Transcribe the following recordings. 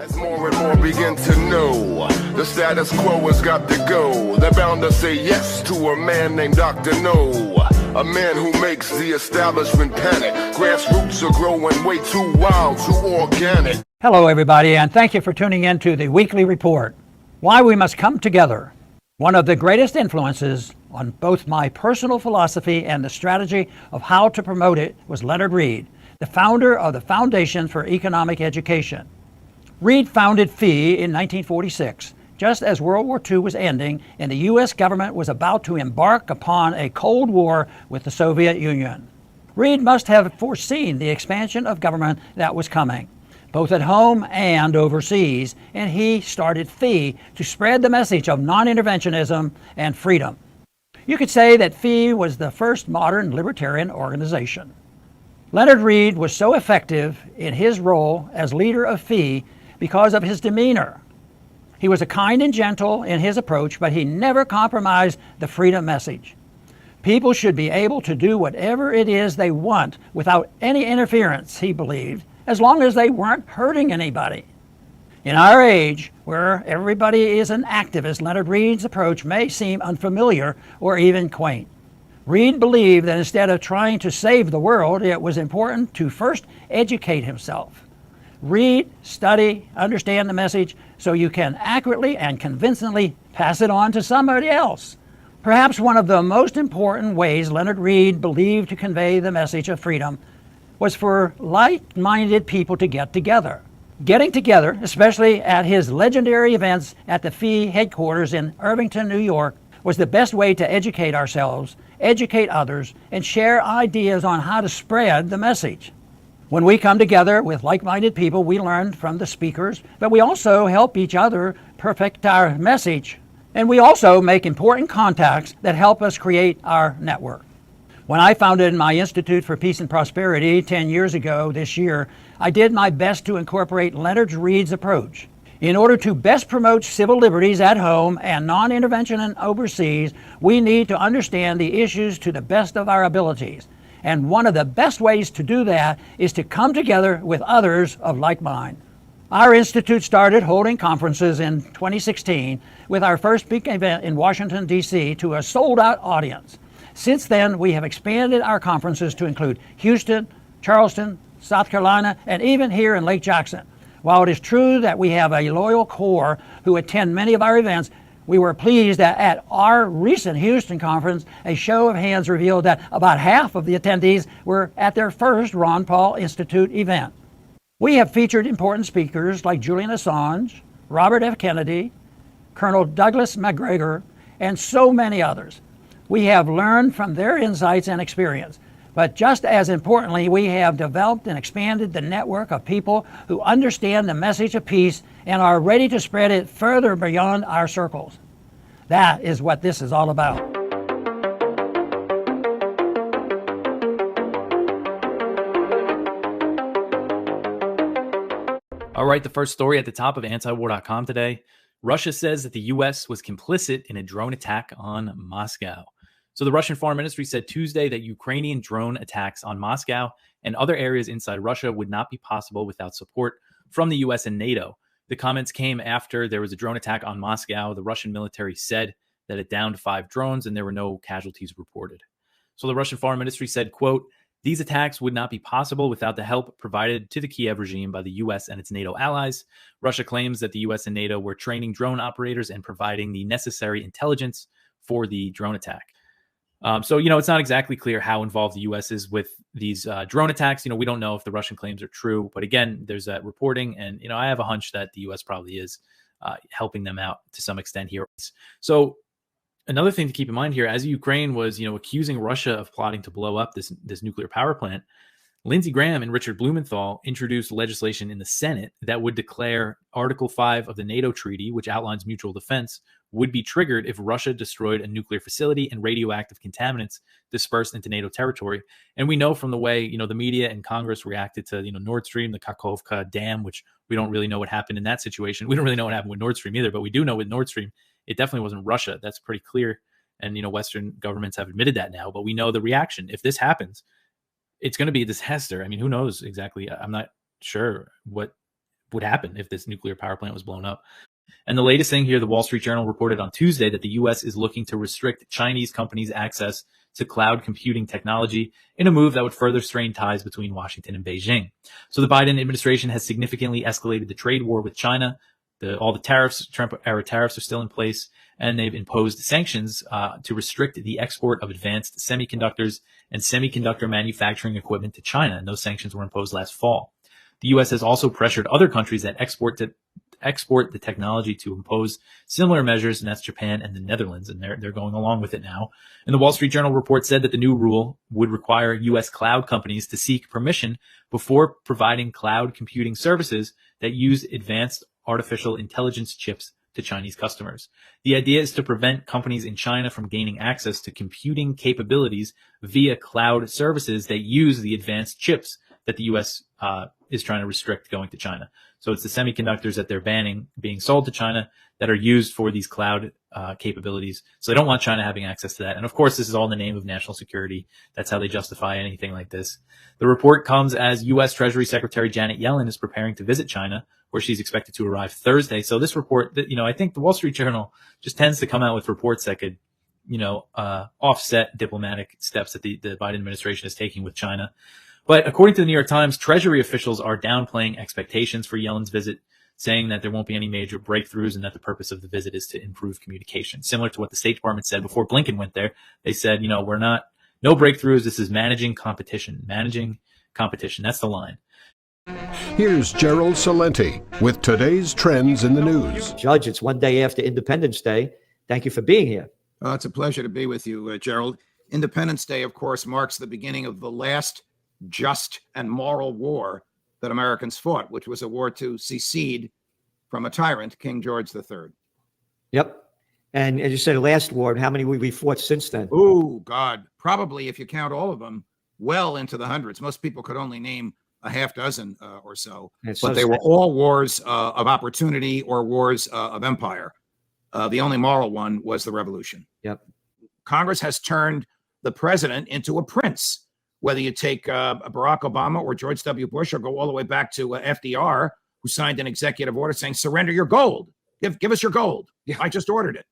As more and more begin to know, the status quo has got to go. They're bound to say yes to a man named Dr. No, a man who makes the establishment panic. Grassroots are growing way too wild, too organic. Hello, everybody, and thank you for tuning in to the Weekly Report. Why we must come together. One of the greatest influences on both my personal philosophy and the strategy of how to promote it was Leonard Read, the founder of the Foundation for Economic Education. Read founded FEE in 1946, just as World War II was ending and the U.S. government was about to embark upon a Cold War with the Soviet Union. Read must have foreseen the expansion of government that was coming, both at home and overseas, and he started FEE to spread the message of non-interventionism and freedom. You could say that FEE was the first modern libertarian organization. Leonard Read was so effective in his role as leader of FEE because of his demeanor. He was kind and gentle in his approach, but he never compromised the freedom message. People should be able to do whatever it is they want without any interference, he believed, as long as they weren't hurting anybody. In our age, where everybody is an activist, Leonard Read's approach may seem unfamiliar or even quaint. Read believed that instead of trying to save the world, it was important to first educate himself. Read, study, understand the message so you can accurately and convincingly pass it on to somebody else. Perhaps one of the most important ways Leonard Read believed to convey the message of freedom was for like-minded people to get together. Getting together, especially at his legendary events at the FEE headquarters in Irvington, New York, was the best way to educate ourselves, educate others, and share ideas on how to spread the message. When we come together with like-minded people, we learn from the speakers, but we also help each other perfect our message. And we also make important contacts that help us create our network. When I founded my Institute for Peace and Prosperity 10 years ago this year, I did my best to incorporate Leonard Read's approach. In order to best promote civil liberties at home and non-intervention and overseas, we need to understand the issues to the best of our abilities. And one of the best ways to do that is to come together with others of like mind. Our institute started holding conferences in 2016 with our first big event in Washington, D.C. to a sold-out audience. Since then, we have expanded our conferences to include Houston, Charleston, South Carolina, and even here in Lake Jackson. While it is true that we have a loyal core who attend many of our events, we were pleased that at our recent Houston conference, a show of hands revealed that about half of the attendees were at their first Ron Paul Institute event. We have featured important speakers like Julian Assange, Robert F. Kennedy, Colonel Douglas MacGregor, and so many others. We have learned from their insights and experience. But just as importantly, we have developed and expanded the network of people who understand the message of peace and are ready to spread it further beyond our circles. That is what this is all about. All right, the first story at the top of Antiwar.com today. Russia says that the U.S. was complicit in a drone attack on Moscow. So the Russian Foreign Ministry said Tuesday that Ukrainian drone attacks on Moscow and other areas inside Russia would not be possible without support from the U.S. and NATO. The comments came after there was a drone attack on Moscow. The Russian military said that it downed 5 drones and there were no casualties reported. So the Russian Foreign Ministry said, quote, "These attacks would not be possible without the help provided to the Kiev regime by the U.S. and its NATO allies. Russia claims that the U.S. and NATO were training drone operators and providing the necessary intelligence for the drone attack." So, it's not exactly clear how involved the U.S. is with these drone attacks. We don't know if the Russian claims are true. But again, there's that reporting. And, I have a hunch that the U.S. probably is helping them out to some extent here. So another thing to keep in mind here, as Ukraine was, accusing Russia of plotting to blow up this nuclear power plant, Lindsey Graham and Richard Blumenthal introduced legislation in the Senate that would declare Article 5 of the NATO treaty, which outlines mutual defense, would be triggered if Russia destroyed a nuclear facility and radioactive contaminants dispersed into NATO territory. And we know from the way, the media and Congress reacted to, Nord Stream, the Kakhovka dam, which we don't really know what happened in that situation. We don't really know what happened with Nord Stream either, but we do know with Nord Stream, it definitely wasn't Russia. That's pretty clear. And, Western governments have admitted that now, but we know the reaction. If this happens, it's going to be a disaster. I mean, who knows exactly? I'm not sure what would happen if this nuclear power plant was blown up. And the latest thing here, the Wall Street Journal reported on Tuesday that the U.S. is looking to restrict Chinese companies' access to cloud computing technology in a move that would further strain ties between Washington and Beijing. So the Biden administration has significantly escalated the trade war with China. All the tariffs, Trump-era tariffs, are still in place, and they've imposed sanctions to restrict the export of advanced semiconductors and semiconductor manufacturing equipment to China. And those sanctions were imposed last fall. The U.S. has also pressured other countries that export the technology to impose similar measures, and that's Japan and the Netherlands, and they're going along with it now. And the Wall Street Journal report said that the new rule would require U.S. cloud companies to seek permission before providing cloud computing services that use advanced artificial intelligence chips to Chinese customers. The idea is to prevent companies in China from gaining access to computing capabilities via cloud services that use the advanced chips that the U.S. is trying to restrict going to China. So it's the semiconductors that they're banning being sold to China that are used for these cloud capabilities. So they don't want China having access to that. And of course, this is all in the name of national security. That's how they justify anything like this. The report comes as U.S. Treasury Secretary Janet Yellen is preparing to visit China, where she's expected to arrive Thursday. So this report, I think the Wall Street Journal just tends to come out with reports that could, offset diplomatic steps that the Biden administration is taking with China. But according to the New York Times, Treasury officials are downplaying expectations for Yellen's visit, saying that there won't be any major breakthroughs and that the purpose of the visit is to improve communication. Similar to what the State Department said before Blinken went there. They said, no breakthroughs. This is managing competition. That's the line. Here's Gerald Salenti with today's trends in the news. Judge, it's one day after Independence Day. Thank you for being here. It's a pleasure to be with you, Gerald. Independence Day, of course, marks the beginning of the last just and moral war that Americans fought, which was a war to secede from a tyrant, King George III. Yep. And as you said, last war, how many we fought since then? Oh, God. Probably, if you count all of them, well into the hundreds. Most people could only name a half dozen or so. But they were all wars of opportunity or wars of empire. The only moral one was the revolution. Yep. Congress has turned the president into a prince. Whether you take Barack Obama or George W. Bush or go all the way back to FDR, who signed an executive order saying, surrender your gold. Give us your gold. Yeah. I just ordered it.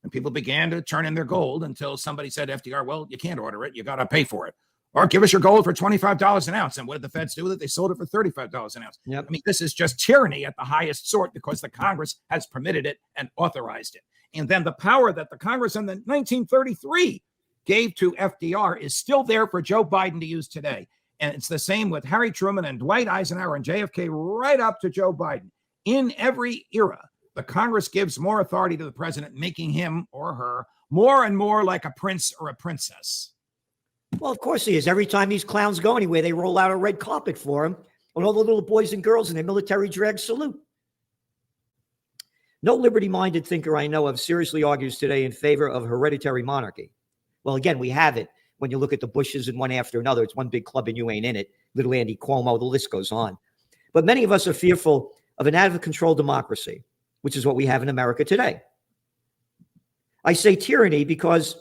And people began to turn in their gold until somebody said, FDR, well, you can't order it. You got to pay for it. Or give us your gold for $25 an ounce. And what did the feds do with it? They sold it for $35 an ounce. Yep. I mean, this is just tyranny at the highest sort because the Congress has permitted it and authorized it. And then the power that the Congress in the 1933 gave to FDR is still there for Joe Biden to use today. And it's the same with Harry Truman and Dwight Eisenhower and JFK right up to Joe Biden. In every era, the Congress gives more authority to the president, making him or her more and more like a prince or a princess. Well, of course he is. Every time these clowns go anywhere, they roll out a red carpet for him, and all the little boys and girls in their military drag salute. No liberty-minded thinker I know of seriously argues today in favor of hereditary monarchy. Well, again, we have it when you look at the Bushes and one after another. It's one big club and you ain't in it. Little Andy Cuomo, the list goes on. But many of us are fearful of an out-of-control democracy, which is what we have in America today. I say tyranny because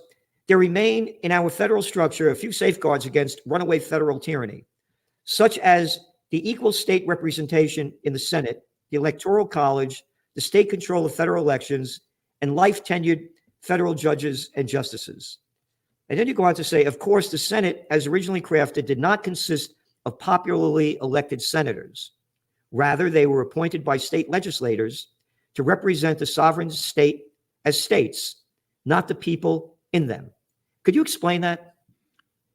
there remain in our federal structure a few safeguards against runaway federal tyranny, such as the equal state representation in the Senate, the Electoral College, the state control of federal elections, and life-tenured federal judges and justices. And then you go on to say, of course, the Senate, as originally crafted, did not consist of popularly elected senators. Rather, they were appointed by state legislators to represent the sovereign state as states, not the people in them. Could you explain that?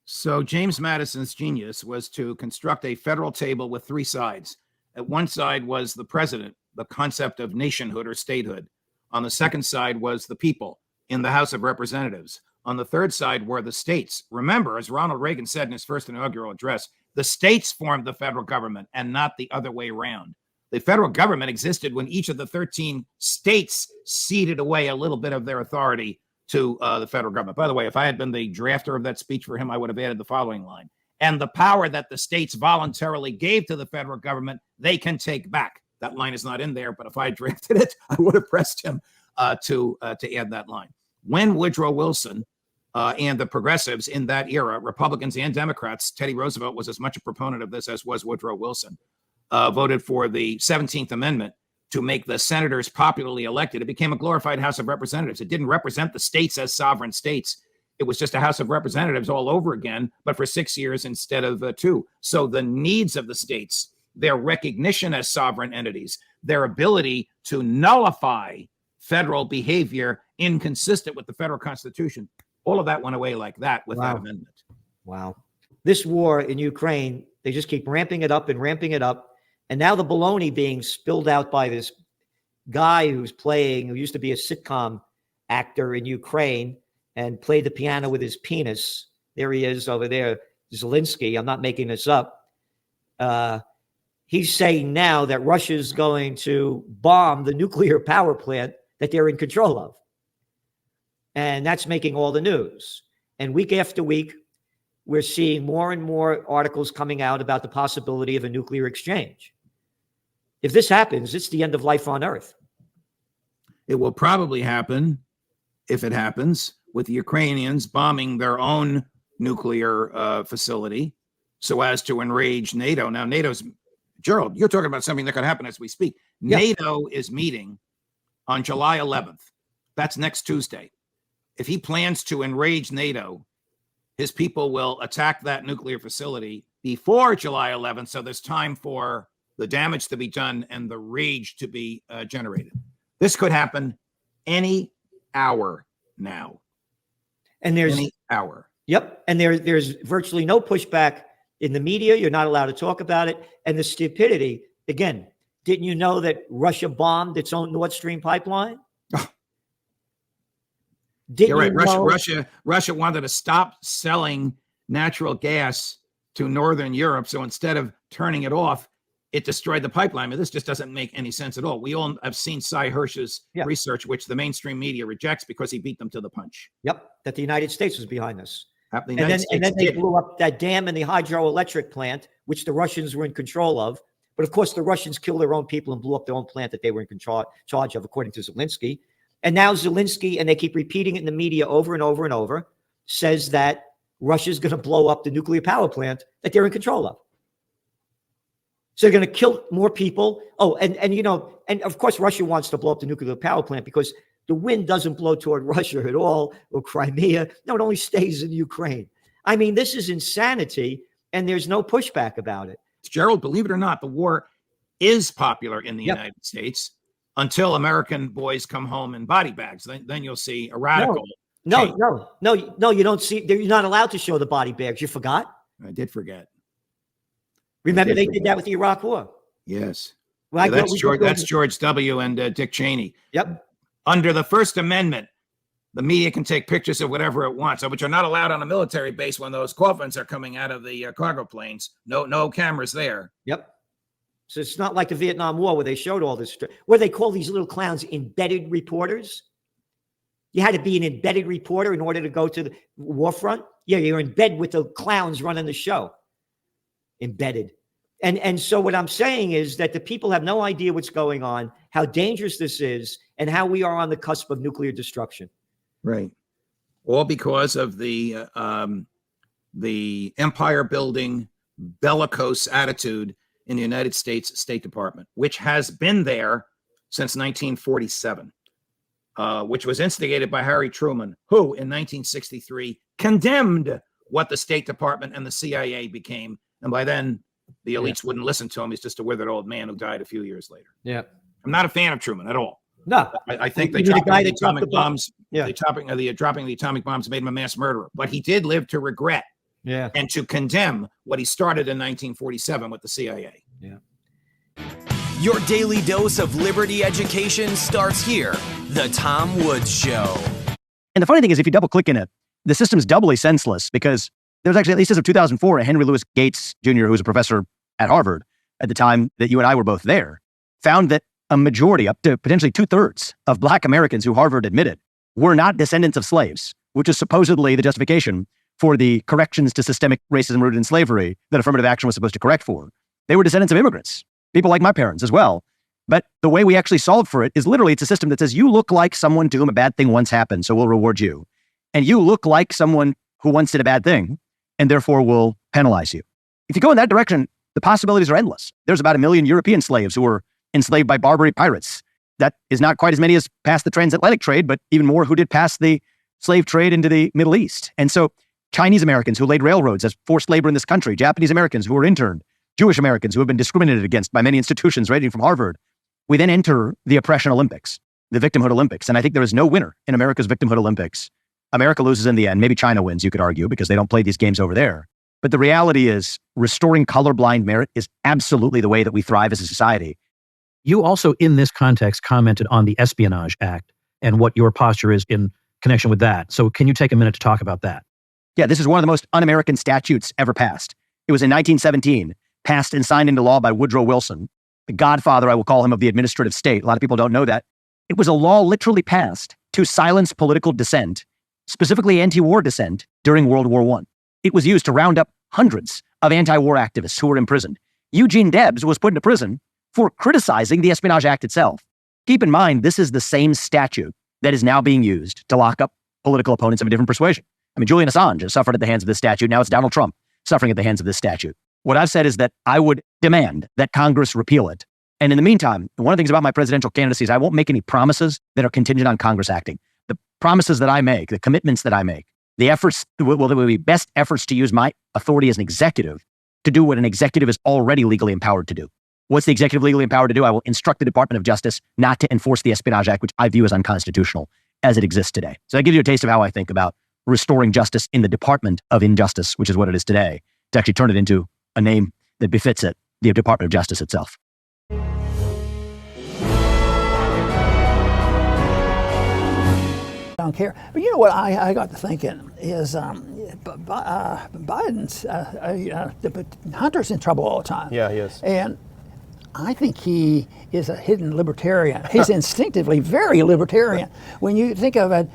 So James Madison's genius was to construct a federal table with three sides. At one side was the president, the concept of nationhood or statehood. On the second side was the people in the House of Representatives. On the third side were the states. Remember, as Ronald Reagan said in his first inaugural address, the states formed the federal government and not the other way around. The federal government existed when each of the 13 states ceded away a little bit of their authority to the federal government. By the way, if I had been the drafter of that speech for him, I would have added the following line. And the power that the states voluntarily gave to the federal government, they can take back. That line is not in there, but if I drafted it, I would have pressed him to add that line. When Woodrow Wilson and the progressives in that era, Republicans and Democrats, Teddy Roosevelt was as much a proponent of this as was Woodrow Wilson, voted for the 17th Amendment to make the senators popularly elected. It became a glorified House of Representatives. It didn't represent the states as sovereign states. It was just a House of Representatives all over again, but for 6 years instead of 2. So the needs of the states, their recognition as sovereign entities, their ability to nullify federal behavior inconsistent with the federal Constitution, all of that went away like that with that amendment. Wow. This war in Ukraine, they just keep ramping it up and ramping it up. And now the baloney being spilled out by this guy who used to be a sitcom actor in Ukraine and played the piano with his penis. There he is over there, Zelensky. I'm not making this up. He's saying now that Russia's going to bomb the nuclear power plant that they're in control of. And that's making all the news. And week after week, we're seeing more and more articles coming out about the possibility of a nuclear exchange. If this happens, it's the end of life on Earth. It will probably happen, if it happens, with the Ukrainians bombing their own nuclear facility so as to enrage NATO. Now, Gerald, you're talking about something that could happen as we speak. Yeah. NATO is meeting on July 11th. That's next Tuesday. If he plans to enrage NATO, his people will attack that nuclear facility before July 11th. So there's time for the damage to be done and the rage to be generated. This could happen any hour now. And there's any hour. Yep. And there's virtually no pushback in the media. You're not allowed to talk about it. And the stupidity, again, didn't you know that Russia bombed its own Nord Stream pipeline? You're right. Russia wanted to stop selling natural gas to Northern Europe. So instead of turning it off, it destroyed the pipeline. I mean, this just doesn't make any sense at all. We all have seen Cy Hirsch's research, which the mainstream media rejects because he beat them to the punch. Yep, that the United States was behind this. And then they blew up that dam and the hydroelectric plant, which the Russians were in control of. But of course, the Russians killed their own people and blew up their own plant that they were in charge of, according to Zelensky. And now Zelensky, and they keep repeating it in the media over and over and over, says that Russia's going to blow up the nuclear power plant that they're in control of. So they're going to kill more people. Oh, and of course, Russia wants to blow up the nuclear power plant because the wind doesn't blow toward Russia at all, or Crimea. No, it only stays in Ukraine. I mean, this is insanity, and there's no pushback about it. Gerald, believe it or not, the war is popular in the United States until American boys come home in body bags. Then you'll see a radical. No, you don't see. You're not allowed to show the body bags. You forgot? I did forget. Remember, they did that with the Iraq War. Yes. Well, that's George W. and Dick Cheney. Yep. Under the First Amendment, the media can take pictures of whatever it wants, which are not allowed on a military base when those coffins are coming out of the cargo planes. No cameras there. Yep. So it's not like the Vietnam War where they showed all this. What do they call these little clowns? Embedded reporters? You had to be an embedded reporter in order to go to the war front? Yeah, you're in bed with the clowns running the show. Embedded. And so what I'm saying is that the people have no idea what's going on, how dangerous this is, and how we are on the cusp of nuclear destruction. Right. All because of the empire building bellicose attitude in the United States State Department, which has been there since 1947, which was instigated by Harry Truman, who in 1963 condemned what the State Department and the CIA became. And by then, the elites wouldn't listen to him. He's just a withered old man who died a few years later. Yeah. I'm not a fan of Truman at all. No. I think the atomic bombs, dropping the atomic bombs made him a mass murderer. But he did live to regret and to condemn what he started in 1947 with the CIA. Yeah. Your daily dose of liberty education starts here. The Tom Woods Show. And the funny thing is, if you double click in it, the system's doubly senseless because there's actually, at least as of 2004, Henry Louis Gates Jr., who was a professor at Harvard at the time that you and I were both there, found that a majority, up to potentially 2/3 of Black Americans who Harvard admitted were not descendants of slaves, which is supposedly the justification for the corrections to systemic racism rooted in slavery that affirmative action was supposed to correct for. They were descendants of immigrants, people like my parents as well. But the way we actually solve for it is literally it's a system that says you look like someone to whom a bad thing once happened, so we'll reward you. And you look like someone who once did a bad thing, and therefore will penalize you. If you go in that direction, The possibilities are endless. There's about 1 million European slaves who were enslaved by Barbary pirates. That is not quite as many as passed the transatlantic trade, but even more who did pass the slave trade into the Middle East. And so Chinese Americans who laid railroads as forced labor in this country, Japanese Americans who were interned, Jewish Americans who have been discriminated against by many institutions ranging from Harvard. We then enter the oppression Olympics, the victimhood Olympics. And I think there is no winner in America's victimhood Olympics. America loses in the end. Maybe China wins, you could argue, because they don't play these games over there. But the reality is restoring colorblind merit is absolutely the way that we thrive as a society. You also, in this context, commented on the Espionage Act and what your posture is in connection with that. So can you take a minute to talk about that? Yeah, this is one of the most un-American statutes ever passed. It was in 1917, passed and signed into law by Woodrow Wilson, the godfather, I will call him, of the administrative state. A lot of people don't know that. It was a law literally passed to silence political dissent, specifically anti-war dissent, during World War I. It was used to round up hundreds of anti-war activists who were imprisoned. Eugene Debs was put into prison for criticizing the Espionage Act itself. Keep in mind, this is the same statute that is now being used to lock up political opponents of a different persuasion. I mean, Julian Assange has suffered at the hands of this statute. Now it's Donald Trump suffering at the hands of this statute. What I've said is that I would demand that Congress repeal it. And in the meantime, one of the things about my presidential candidacy is I won't make any promises that are contingent on Congress acting. The promises that I make, the commitments that I make, the efforts, there will be best efforts to use my authority as an executive to do what an executive is already legally empowered to do. What's the executive legally empowered to do? I will instruct the Department of Justice not to enforce the Espionage Act, which I view as unconstitutional as it exists today. So that gives you a taste of how I think about restoring justice in the Department of Injustice, which is what it is today, to actually turn it into a name that befits it, the Department of Justice itself. I don't care. But you know what I got to thinking is Biden's, Hunter's in trouble all the time. Yeah, he is. And I think he is a hidden libertarian. He's instinctively very libertarian. When you think of it,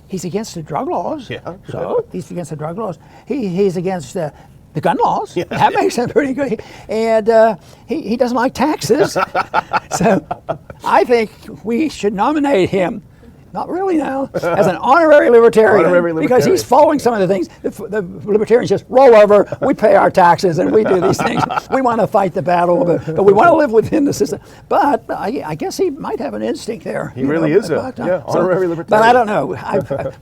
he's against the drug laws. Yeah. So he's against the drug laws. He's against the gun laws. Yeah. That makes him pretty good. And he doesn't like taxes. So I think we should nominate him, not really now, as an honorary libertarian, because he's following some of the things. The libertarians just roll over, we pay our taxes, and we do these things. We want to fight the battle, but we want to live within the system. But I guess he might have an instinct there. He really is honorary libertarian. But I don't know.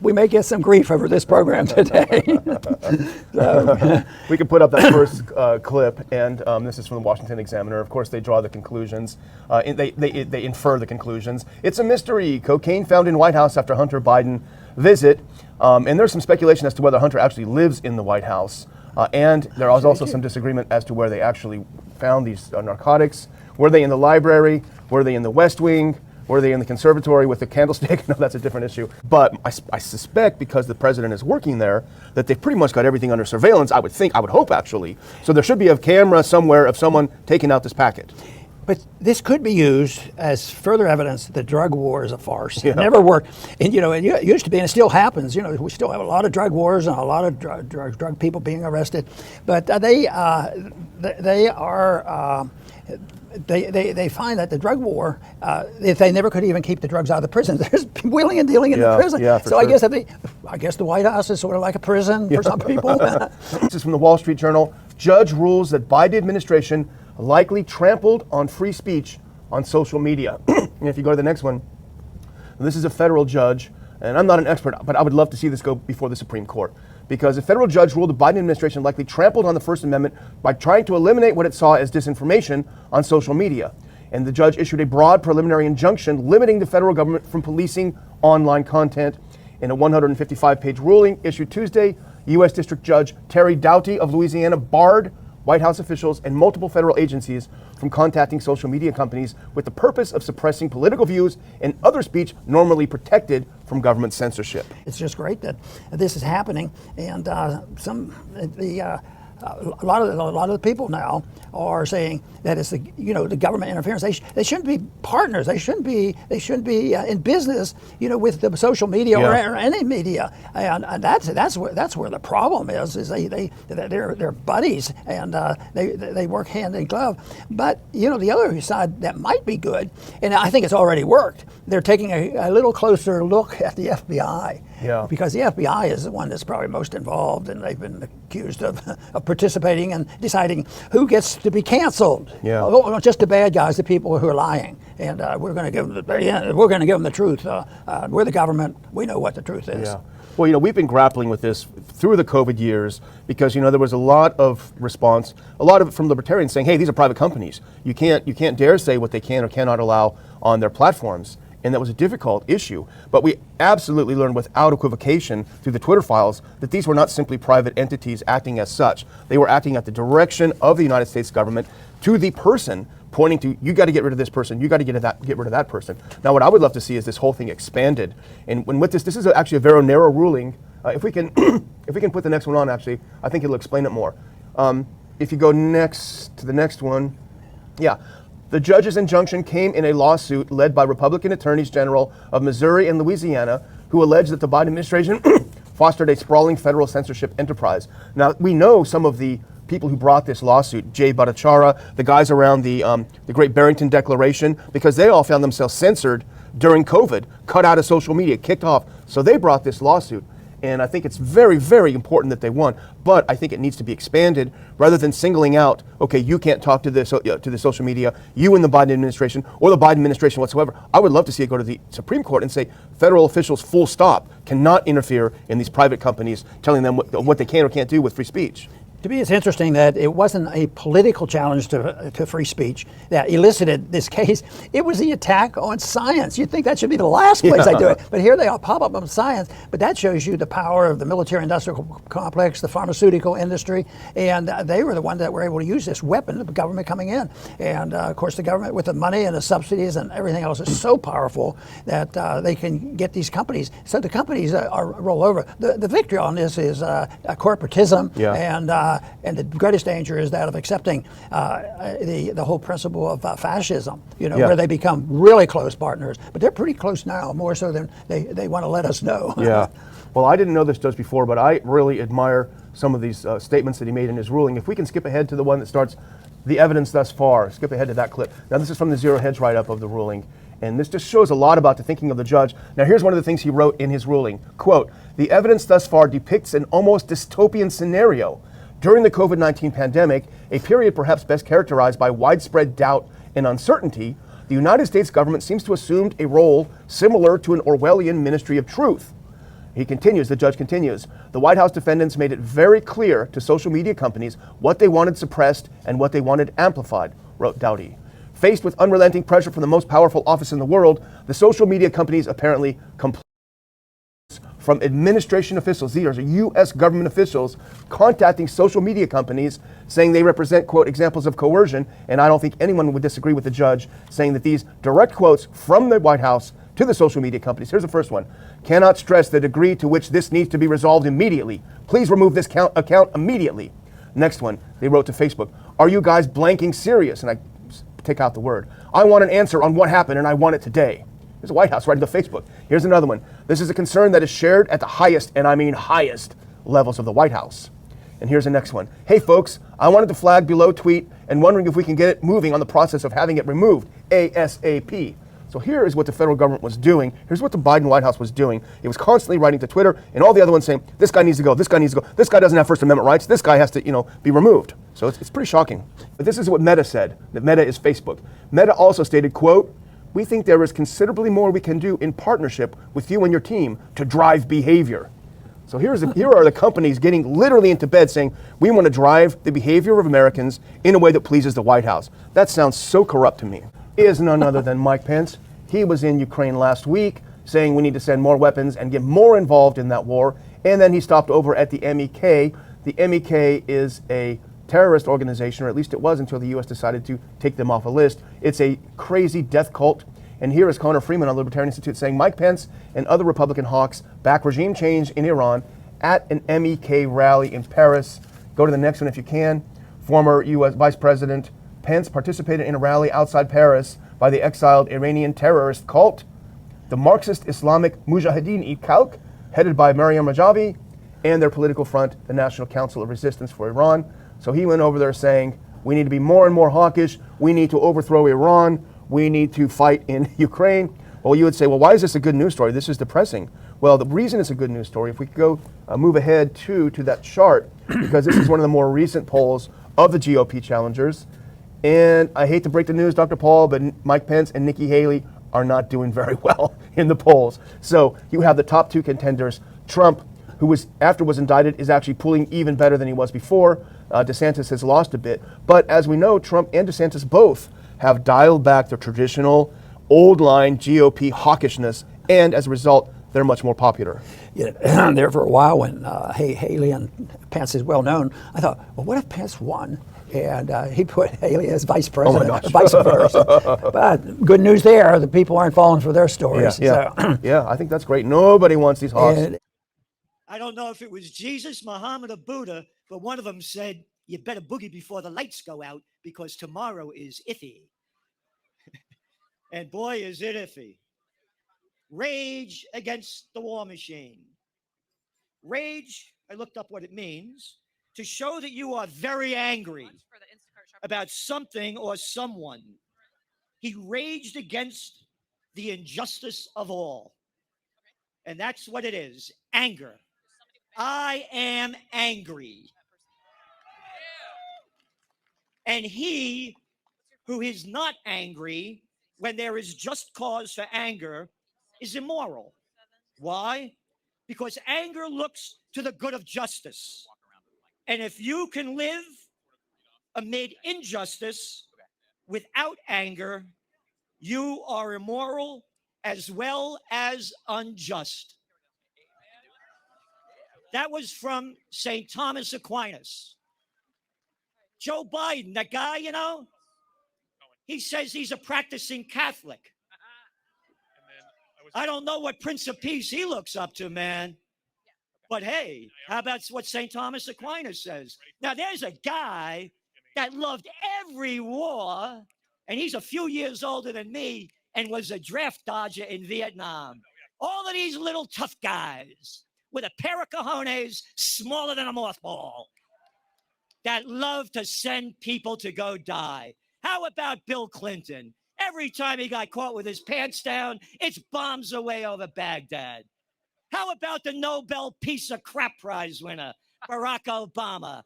We may get some grief over this program today. So. We can put up that first clip, and this is from the Washington Examiner. Of course, they draw the conclusions. They infer the conclusions. It's a mystery. Cocaine found in White House after Hunter Biden visit. And there's some speculation as to whether Hunter actually lives in the White House. And there was also some disagreement as to where they actually found these narcotics. Were they in the library? Were they in the West Wing? Were they in the conservatory with the candlestick? No, that's a different issue. But I suspect because the president is working there, that they've pretty much got everything under surveillance, I would hope actually. So there should be a camera somewhere of someone taking out this packet. But this could be used as further evidence that the drug war is a farce. Yeah. It never worked. And, it used to be, and it still happens. We still have a lot of drug wars and a lot of drug people being arrested. But they find that the drug war, if they never could even keep the drugs out of the prison, there's wheeling and dealing in the prison. Yeah, so sure. I guess the White House is sort of like a prison for some people. This is from the Wall Street Journal. Judge rules that Biden administration likely trampled on free speech on social media. And if you go to the next one, this is a federal judge, and I'm not an expert, but I would love to see this go before the Supreme Court. Because a federal judge ruled the Biden administration likely trampled on the First Amendment by trying to eliminate what it saw as disinformation on social media. And the judge issued a broad preliminary injunction limiting the federal government from policing online content. In a 155-page ruling issued Tuesday, U.S. District Judge Terry Doughty of Louisiana barred White House officials and multiple federal agencies from contacting social media companies with the purpose of suppressing political views and other speech normally protected from government censorship. It's just great that this is happening, and a lot of the people now are saying that it's the government interference. They shouldn't be partners. They shouldn't be in business with the social media or any media. And that's where the problem is they're buddies, and they work hand in glove. But the other side that might be good, and I think it's already worked. They're taking a little closer look at the FBI. Yeah. Because the FBI is the one that's probably most involved, and they've been accused of participating in deciding who gets to be canceled. Yeah. Not just the bad guys, the people who are lying. And we're going to give them the truth. We're the government. We know what the truth is. Yeah. Well, we've been grappling with this through the COVID years because, there was a lot of response, a lot of it from libertarians saying, hey, these are private companies. You can't dare say what they can or cannot allow on their platforms. And that was a difficult issue. But we absolutely learned without equivocation through the Twitter files that these were not simply private entities acting as such. They were acting at the direction of the United States government to the person, pointing to, you got to get rid of this person, you got to get rid of that person. Now, what I would love to see is this whole thing expanded. And when with this is actually a very narrow ruling. If we can put the next one on, actually, I think it'll explain it more. If you go next to the next one, yeah. The judge's injunction came in a lawsuit led by Republican attorneys general of Missouri and Louisiana, who alleged that the Biden administration fostered a sprawling federal censorship enterprise. Now, we know some of the people who brought this lawsuit, Jay Bhattacharya, the guys around the Great Barrington Declaration, because they all found themselves censored during COVID, cut out of social media, kicked off. So they brought this lawsuit. And I think it's very, very important that they won. But I think it needs to be expanded rather than singling out, okay, you can't talk to the social media, you and the Biden administration, or the Biden administration whatsoever. I would love to see it go to the Supreme Court and say federal officials, full stop, cannot interfere in these private companies, telling them what they can or can't do with free speech. To me, it's interesting that it wasn't a political challenge to free speech that elicited this case. It was the attack on science. You'd think that should be the last place I do it. But here they all pop up on science. But that shows you the power of the military-industrial complex, the pharmaceutical industry. And they were the ones that were able to use this weapon, the government coming in. And, of course, the government with the money and the subsidies and everything else is so powerful that they can get these companies. So the companies are roll over. The victory on this is corporatism and the greatest danger is that of accepting the whole principle of fascism, where they become really close partners. But they're pretty close now, more so than they want to let us know. Yeah. Well, I didn't know this just before, but I really admire some of these statements that he made in his ruling. If we can skip ahead to the one that starts, the evidence thus far, skip ahead to that clip. Now, this is from the Zero Hedge write-up of the ruling. And this just shows a lot about the thinking of the judge. Now, here's one of the things he wrote in his ruling. Quote, the evidence thus far depicts an almost dystopian scenario. During the COVID-19 pandemic, a period perhaps best characterized by widespread doubt and uncertainty, the United States government seems to assume a role similar to an Orwellian ministry of truth. He continues, the judge continues, the White House defendants made it very clear to social media companies what they wanted suppressed and what they wanted amplified, wrote Dowdy. Faced with unrelenting pressure from the most powerful office in the world, the social media companies apparently complied. From administration officials, these are U.S. government officials, contacting social media companies saying they represent, quote, examples of coercion, and I don't think anyone would disagree with the judge saying that these direct quotes from the White House to the social media companies. Here's the first one. Cannot stress the degree to which this needs to be resolved immediately. Please remove this account immediately. Next one, they wrote to Facebook. Are you guys blanking serious? And I take out the word. I want an answer on what happened and I want it today. There's the White House writing to Facebook. Here's another one. This is a concern that is shared at the highest, and I mean highest, levels of the White House. And here's the next one. Hey folks, I wanted to flag below tweet and wondering if we can get it moving on the process of having it removed ASAP. So here is what the federal government was doing. Here's what the Biden White House was doing. It was constantly writing to Twitter and all the other ones saying, this guy needs to go, this guy needs to go, this guy doesn't have First Amendment rights, this guy has to, be removed. So it's pretty shocking. But this is what Meta said, that Meta is Facebook. Meta also stated, quote, we think there is considerably more we can do in partnership with you and your team to drive behavior. So here are the companies getting literally into bed saying, we want to drive the behavior of Americans in a way that pleases the White House. That sounds so corrupt to me. He is none other than Mike Pence. He was in Ukraine last week saying we need to send more weapons and get more involved in that war. And then he stopped over at the MEK. The MEK is a terrorist organization, or at least it was until the U.S. decided to take them off a list. It's a crazy death cult. And here is Connor Freeman of the Libertarian Institute saying Mike Pence and other Republican hawks back regime change in Iran at an MEK rally in Paris. Go to the next one if you can. Former U.S. Vice President Pence participated in a rally outside Paris by the exiled Iranian terrorist cult, the Marxist Islamic Mujahideen-e-Khalq, headed by Maryam Rajavi, and their political front, the National Council of Resistance for Iran. So he went over there saying, we need to be more and more hawkish. We need to overthrow Iran. We need to fight in Ukraine. Well, you would say, well, why is this a good news story? This is depressing. Well, the reason it's a good news story, if we could go move ahead to that chart, because this is one of the more recent polls of the GOP challengers. And I hate to break the news, Dr. Paul, but Mike Pence and Nikki Haley are not doing very well in the polls. So you have the top two contenders. Trump, who was indicted, is actually pulling even better than he was before. DeSantis has lost a bit. But as we know, Trump and DeSantis both have dialed back their traditional old line GOP hawkishness, and as a result, they're much more popular. Yeah, there for a while when Haley and Pence is well known, I thought, well, what if Pence won? And he put Haley as vice president, or vice versa. But good news there, the people aren't falling for their stories. Yeah, So. yeah, I think that's great. Nobody wants these hawks. I don't know if it was Jesus, Muhammad, or Buddha, but one of them said, you better boogie before the lights go out because tomorrow is iffy. And boy, is it iffy. Rage against the war machine. Rage, I looked up what it means, to show that you are very angry about something or someone. He raged against the injustice of all. And that's what it is, anger. I am angry. And he who is not angry when there is just cause for anger is immoral. Why? Because anger looks to the good of justice. And if you can live amid injustice without anger, you are immoral as well as unjust. That was from St. Thomas Aquinas. Joe Biden, that guy, you know, he says he's a practicing Catholic. I don't know what Prince of Peace he looks up to, man. But hey, how about what St. Thomas Aquinas says? Now, there's a guy that loved every war, and he's a few years older than me and was a draft dodger in Vietnam. All of these little tough guys with a pair of cojones smaller than a mothball that love to send people to go die. How about Bill Clinton? Every time he got caught with his pants down, it's bombs away over Baghdad. How about the Nobel Peace of Crap Prize winner, Barack Obama?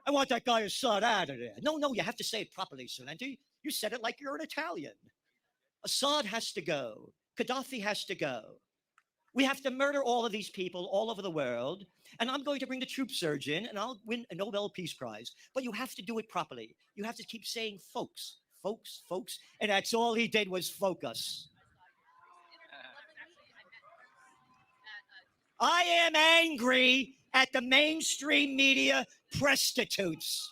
I want that guy Assad out of there. No, you have to say it properly, Salenti. You said it like you're an Italian. Assad has to go. Gaddafi has to go. We have to murder all of these people all over the world, and I'm going to bring the troop surge in, and I'll win a Nobel Peace Prize. But you have to do it properly. You have to keep saying folks, folks, folks, and that's all he did was focus. I am angry at the mainstream media prostitutes.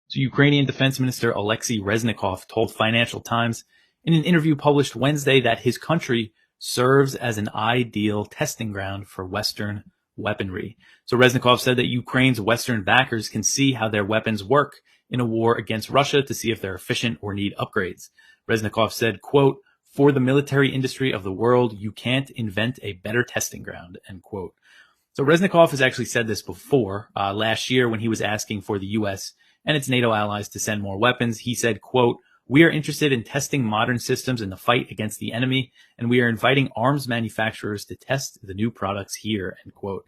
So Ukrainian Defense Minister Alexei Reznikov told Financial Times in an interview published Wednesday that his country serves as an ideal testing ground for Western weaponry. So Reznikov said that Ukraine's Western backers can see how their weapons work in a war against Russia to see if they're efficient or need upgrades. Reznikov said, quote, "For the military industry of the world, you can't invent a better testing ground," end quote. So Reznikov has actually said this before. Last year when he was asking for the U.S. and its NATO allies to send more weapons, he said, quote, "We are interested in testing modern systems in the fight against the enemy, and we are inviting arms manufacturers to test the new products here," end quote.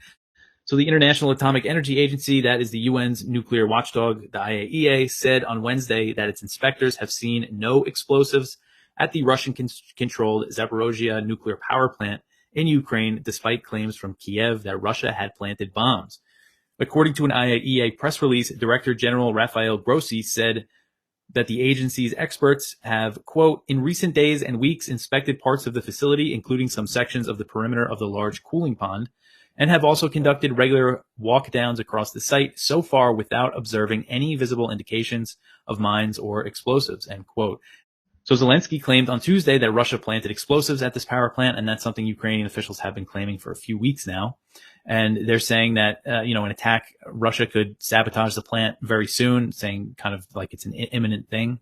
So the International Atomic Energy Agency, that is the UN's nuclear watchdog, the IAEA, said on Wednesday that its inspectors have seen no explosives at the Russian-controlled Zaporozhye nuclear power plant in Ukraine, despite claims from Kiev that Russia had planted bombs. According to an IAEA press release, Director General Rafael Grossi said that the agency's experts have, quote, "in recent days and weeks inspected parts of the facility, including some sections of the perimeter of the large cooling pond, and have also conducted regular walkdowns across the site, so far without observing any visible indications of mines or explosives," end quote. So Zelensky claimed on Tuesday that Russia planted explosives at this power plant, and that's something Ukrainian officials have been claiming for a few weeks now. And they're saying that, an attack, Russia could sabotage the plant very soon, saying kind of like it's an imminent thing,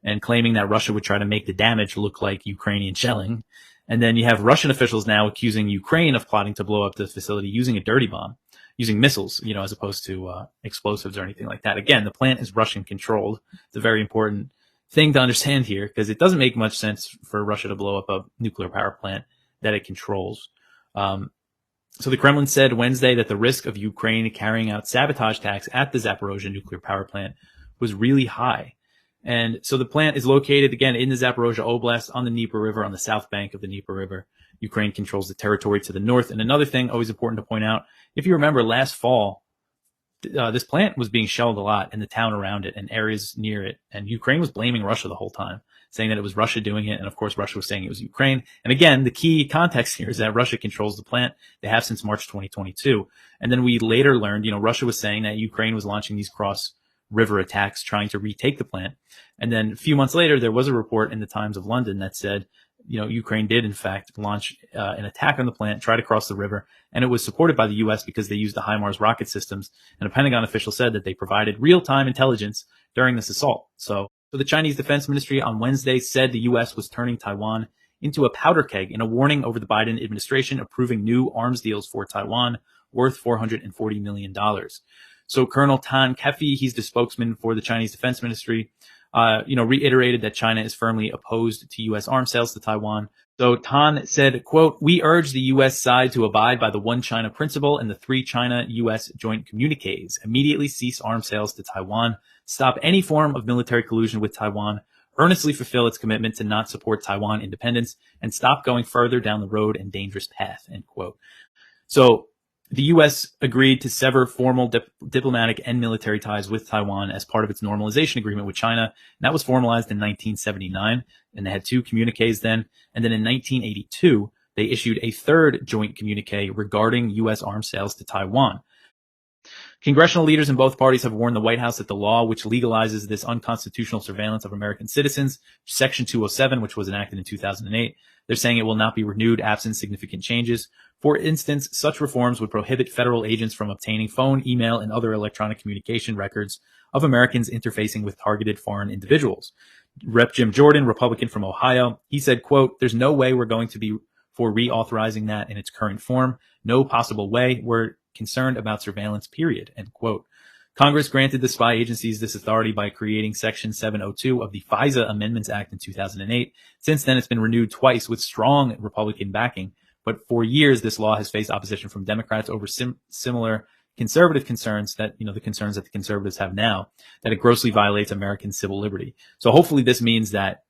and claiming that Russia would try to make the damage look like Ukrainian shelling. And then you have Russian officials now accusing Ukraine of plotting to blow up the facility using a dirty bomb. using missiles, as opposed to explosives or anything like that. Again, the plant is Russian controlled. It's a very important thing to understand here, because it doesn't make much sense for Russia to blow up a nuclear power plant that it controls. So the Kremlin said Wednesday that the risk of Ukraine carrying out sabotage attacks at the Zaporozhye nuclear power plant was really high. And so the plant is located, again, in the Zaporozhye Oblast on the Dnieper River, on the south bank of the Dnieper River. Ukraine controls the territory to the north. And another thing, always important to point out, if you remember last fall, this plant was being shelled a lot in the town around it and areas near it. And Ukraine was blaming Russia the whole time, saying that it was Russia doing it. And of course, Russia was saying it was Ukraine. And again, the key context here is that Russia controls the plant. They have since March 2022. And then we later learned, Russia was saying that Ukraine was launching these cross-river attacks trying to retake the plant. And then a few months later, there was a report in the Times of London that said, Ukraine did in fact launch an attack on the plant, try to cross the river, and it was supported by the U.S. because they used the HIMARS rocket systems. And a Pentagon official said that they provided real-time intelligence during this assault. So the Chinese Defense Ministry on Wednesday said the U.S. was turning Taiwan into a powder keg in a warning over the Biden administration approving new arms deals for Taiwan worth $440 million. So Colonel Tan Kefi, he's the spokesman for the Chinese Defense Ministry, reiterated that China is firmly opposed to U.S. arms sales to Taiwan. So Tan said, quote, "We urge the U.S. side to abide by the One China principle and the three China-U.S. joint communiques, immediately cease arms sales to Taiwan, stop any form of military collusion with Taiwan, earnestly fulfill its commitment to not support Taiwan independence, and stop going further down the road and dangerous path," end quote. So the U.S. agreed to sever formal diplomatic and military ties with Taiwan as part of its normalization agreement with China. And that was formalized in 1979, and they had two communiques then. And then in 1982, they issued a third joint communique regarding U.S. arms sales to Taiwan. Congressional leaders in both parties have warned the White House that the law which legalizes this unconstitutional surveillance of American citizens, Section 207, which was enacted in 2008, they're saying it will not be renewed absent significant changes. For instance, such reforms would prohibit federal agents from obtaining phone, email, and other electronic communication records of Americans interfacing with targeted foreign individuals. Rep. Jim Jordan, Republican from Ohio, he said, quote, "There's no way we're going to be for reauthorizing that in its current form. No possible way. We're concerned about surveillance, period," end quote. Congress granted the spy agencies this authority by creating Section 702 of the FISA Amendments Act in 2008. Since then, it's been renewed twice with strong Republican backing. But for years, this law has faced opposition from Democrats over similar conservative concerns that, the concerns that the conservatives have now, that it grossly violates American civil liberty. So hopefully this means that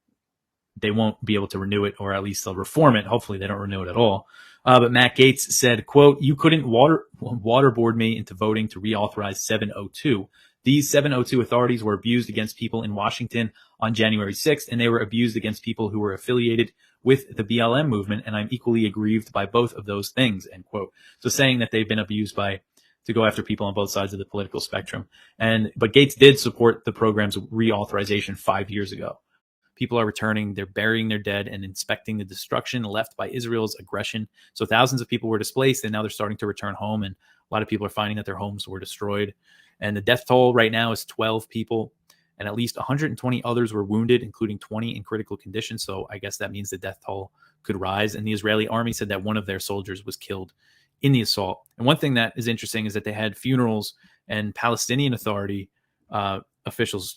they won't be able to renew it, or at least they'll reform it. Hopefully they don't renew it at all. But Matt Gaetz said, quote, "You couldn't waterboard me into voting to reauthorize 702. These 702 authorities were abused against people in Washington on January 6th, and they were abused against people who were affiliated with the BLM movement, and I'm equally aggrieved by both of those things," end quote. So saying that they've been abused to go after people on both sides of the political spectrum. But Gaetz did support the program's reauthorization 5 years ago. People are returning, they're burying their dead and inspecting the destruction left by Israel's aggression. So thousands of people were displaced, and now they're starting to return home, and a lot of people are finding that their homes were destroyed. And the death toll right now is 12 people, and at least 120 others were wounded, including 20 in critical condition. So I guess that means the death toll could rise. And the Israeli army said that one of their soldiers was killed in the assault. And one thing that is interesting is that they had funerals, and Palestinian Authority officials,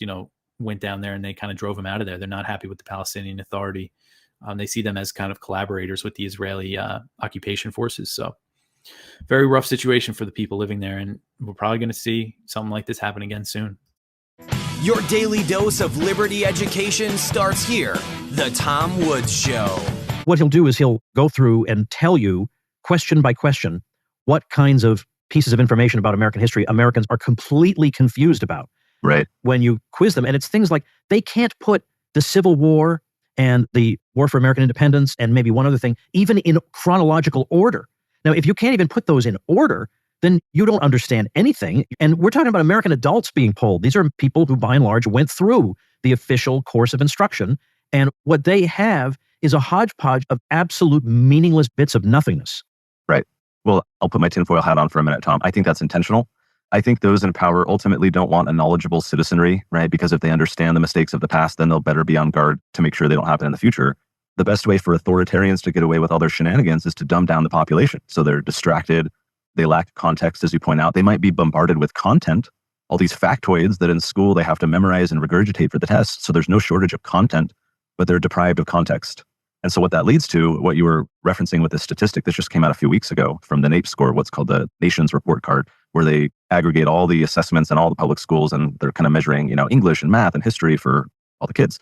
went down there and they kind of drove them out of there. They're not happy with the Palestinian Authority. They see them as kind of collaborators with the Israeli occupation forces. So very rough situation for the people living there. And we're probably going to see something like this happen again soon. Your daily dose of liberty education starts here. The Tom Woods Show. What he'll do is he'll go through and tell you, question by question, what kinds of pieces of information about American history Americans are completely confused about. Right. When you quiz them. And it's things like they can't put the Civil War and the War for American Independence and maybe one other thing even in chronological order. Now, if you can't even put those in order, then you don't understand anything. And we're talking about American adults being polled. These are people who, by and large, went through the official course of instruction. And what they have is a hodgepodge of absolute meaningless bits of nothingness. Right. Well, I'll put my tinfoil hat on for a minute, Tom. I think that's intentional. I think those in power ultimately don't want a knowledgeable citizenry, right? Because if they understand the mistakes of the past, then they'll better be on guard to make sure they don't happen in the future. The best way for authoritarians to get away with all their shenanigans is to dumb down the population. So they're distracted. They lack context, as you point out. They might be bombarded with content, all these factoids that in school they have to memorize and regurgitate for the test. So there's no shortage of content, but they're deprived of context. And so what that leads to, what you were referencing with the statistic that just came out a few weeks ago from the NAEP score, what's called the Nations Report Card, where they aggregate all the assessments in all the public schools, and they're kind of measuring, English and math and history for all the kids.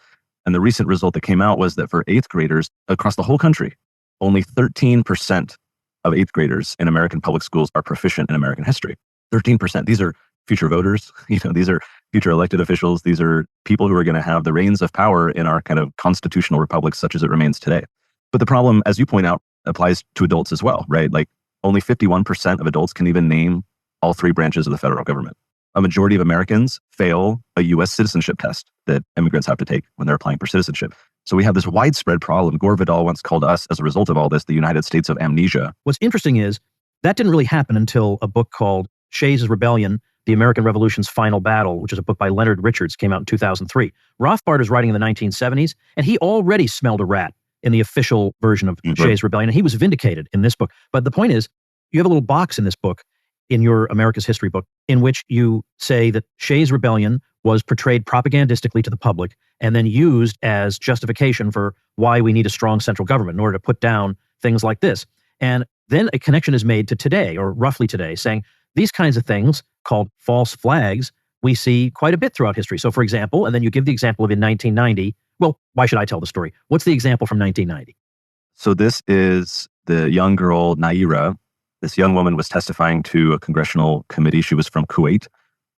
And the recent result that came out was that for 8th graders across the whole country, only 13% of 8th graders in American public schools are proficient in American history. 13%. These are future voters. These are future elected officials. These are people who are going to have the reins of power in our kind of constitutional republic, such as it remains today. But the problem, as you point out, applies to adults as well, right? Like only 51% of adults can even name all 3 branches of the federal government. A majority of Americans fail a U.S. citizenship test that immigrants have to take when they're applying for citizenship. So we have this widespread problem. Gore Vidal once called us, as a result of all this, the United States of amnesia. What's interesting is that didn't really happen until a book called Shays' Rebellion, The American Revolution's Final Battle, which is a book by Leonard Richards, came out in 2003. Rothbard is writing in the 1970s, and he already smelled a rat in the official version of Shays' Rebellion, and he was vindicated in this book. But the point is, you have a little box in this book, in your America's History book, in which you say that Shays' Rebellion was portrayed propagandistically to the public and then used as justification for why we need a strong central government in order to put down things like this. And then a connection is made to today, or roughly today, saying these kinds of things called false flags, we see quite a bit throughout history. So for example, and then you give the example of in 1990, well, why should I tell the story? What's the example from 1990? So this is the young girl, Naira. This young woman was testifying to a congressional committee. She was from Kuwait,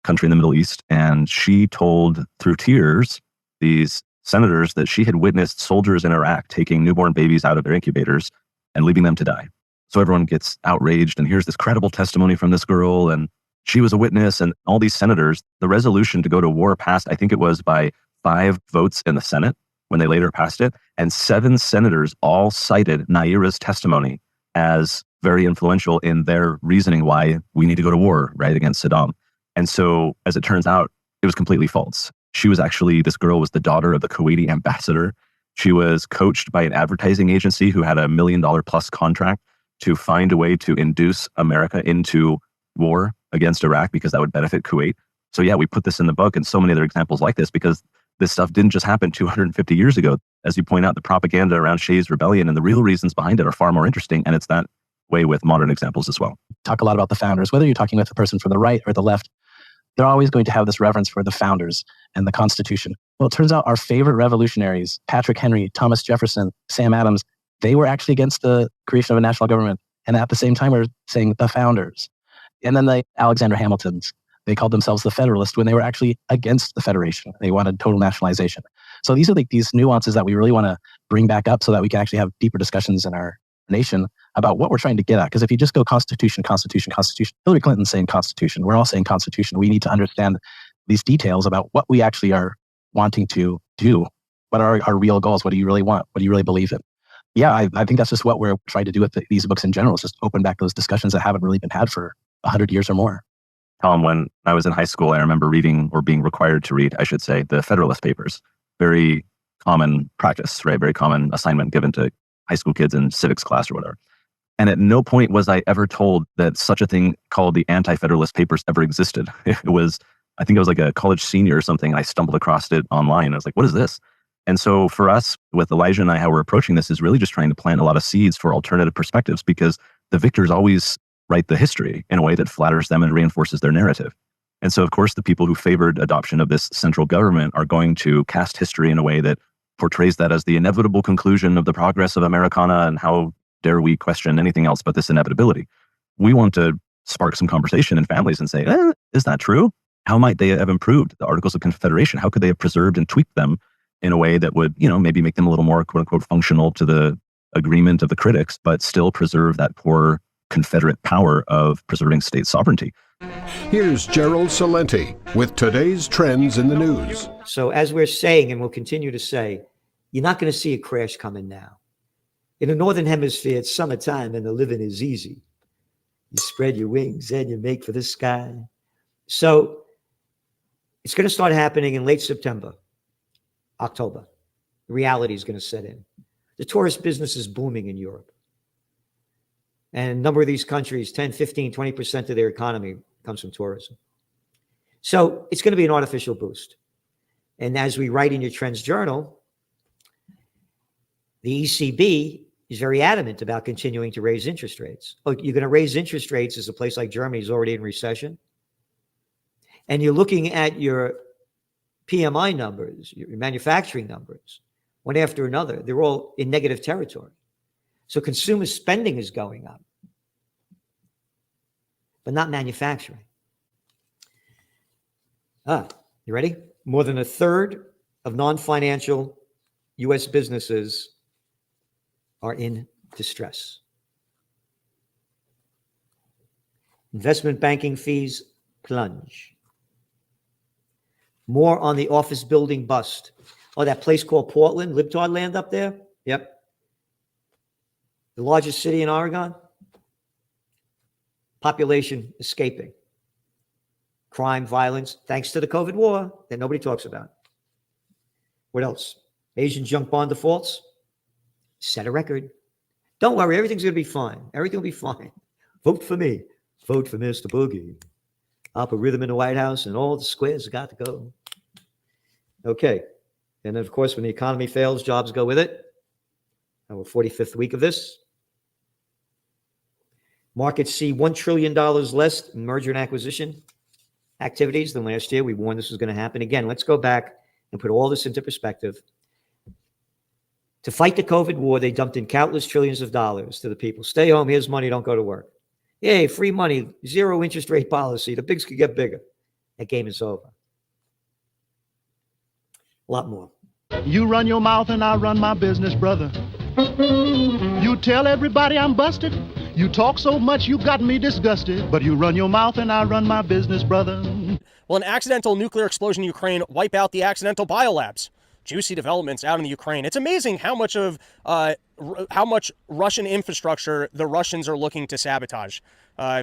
country in the Middle East, and she told through tears these senators that she had witnessed soldiers in Iraq taking newborn babies out of their incubators and leaving them to die. So everyone gets outraged, and here's this credible testimony from this girl, and she was a witness, and all these senators, the resolution to go to war passed, I think it was by 5 votes in the Senate when they later passed it, and 7 senators all cited Naira's testimony as very influential in their reasoning why we need to go to war, right, against Saddam. And so, as it turns out, it was completely false. This girl was the daughter of the Kuwaiti ambassador. She was coached by an advertising agency who had $1 million plus contract to find a way to induce America into war against Iraq because that would benefit Kuwait. So yeah, we put this in the book and so many other examples like this because this stuff didn't just happen 250 years ago. As you point out, the propaganda around Shays' Rebellion and the real reasons behind it are far more interesting, and it's that way with modern examples as well. Talk a lot about the founders. Whether you're talking with a person from the right or the left, they're always going to have this reverence for the founders and the Constitution. Well, it turns out our favorite revolutionaries, Patrick Henry, Thomas Jefferson, Sam Adams, they were actually against the creation of a national government. And at the same time, we're saying the founders. And then the Alexander Hamiltons, they called themselves the Federalists when they were actually against the Federation. They wanted total nationalization. So these are like these nuances that we really want to bring back up so that we can actually have deeper discussions in our nation about what we're trying to get at. Because if you just go Constitution, Constitution, Constitution, Hillary Clinton's saying Constitution, we're all saying Constitution. We need to understand these details about what we actually are wanting to do. What are our real goals? What do you really want? What do you really believe in? Yeah, I think that's just what we're trying to do with these books in general, is just open back those discussions that haven't really been had for 100 years or more. Tom, when I was in high school, I remember reading, or being required to read, I should say, the Federalist Papers. Very common practice, right? Very common assignment given to high school kids in civics class or whatever. And at no point was I ever told that such a thing called the Anti-Federalist Papers ever existed. It was, I think I was like a college senior or something. I stumbled across it online. I was like, what is this? And so for us, with Elijah and I, how we're approaching this is really just trying to plant a lot of seeds for alternative perspectives, because the victors always write the history in a way that flatters them and reinforces their narrative. And so, of course, the people who favored adoption of this central government are going to cast history in a way that portrays that as the inevitable conclusion of the progress of Americana, and how dare we question anything else but this inevitability. We want to spark some conversation in families and say, is that true? How might they have improved the Articles of Confederation? How could they have preserved and tweaked them in a way that would, maybe make them a little more, quote unquote, functional to the agreement of the critics, but still preserve that core Confederate power of preserving state sovereignty? Here's Gerald Salenti with today's trends in the news. So as we're saying, and we'll continue to say, you're not going to see a crash coming now. In the Northern Hemisphere, it's summertime and the living is easy. You spread your wings and you make for the sky. So it's going to start happening in late September, October. Reality is going to set in. The tourist business is booming in Europe. And a number of these countries, 10, 15, 20% of their economy comes from tourism. So it's going to be an artificial boost. And as we write in your Trends Journal, the ECB is very adamant about continuing to raise interest rates. Oh, you're going to raise interest rates as a place like Germany is already in recession. And you're looking at your PMI numbers, your manufacturing numbers, one after another. They're all in negative territory. So consumer spending is going up, but not manufacturing. You ready? More than a third of non-financial U.S. businesses are in distress. Investment banking fees plunge. More on the office building bust. Oh, that place called Portland, Libtard land up there? Yep. The largest city in Oregon. Population escaping. Crime, violence, thanks to the COVID war that nobody talks about. What else? Asian junk bond defaults. Set a record. Don't worry, everything's going to be fine. Everything will be fine. Vote for me. Vote for Mr. Boogie. I'll put rhythm in the White House and all the squares have got to go. Okay. And then, of course, when the economy fails, jobs go with it. Our 45th week of this. Markets see $1 trillion less in merger and acquisition activities than last year. We warned this was going to happen. Again, let's go back and put all this into perspective. To fight the COVID war, they dumped in countless trillions of dollars to the people. Stay home, here's money, don't go to work. Yay, free money, zero interest rate policy. The bigs could get bigger. That game is over. A lot more. You run your mouth and I run my business, brother. You tell everybody I'm busted. You talk so much you got me disgusted. But you run your mouth and I run my business, brother. Will an accidental nuclear explosion in Ukraine wipe out the accidental biolabs? Juicy developments out in the Ukraine. It's amazing how much Russian infrastructure the Russians are looking to sabotage.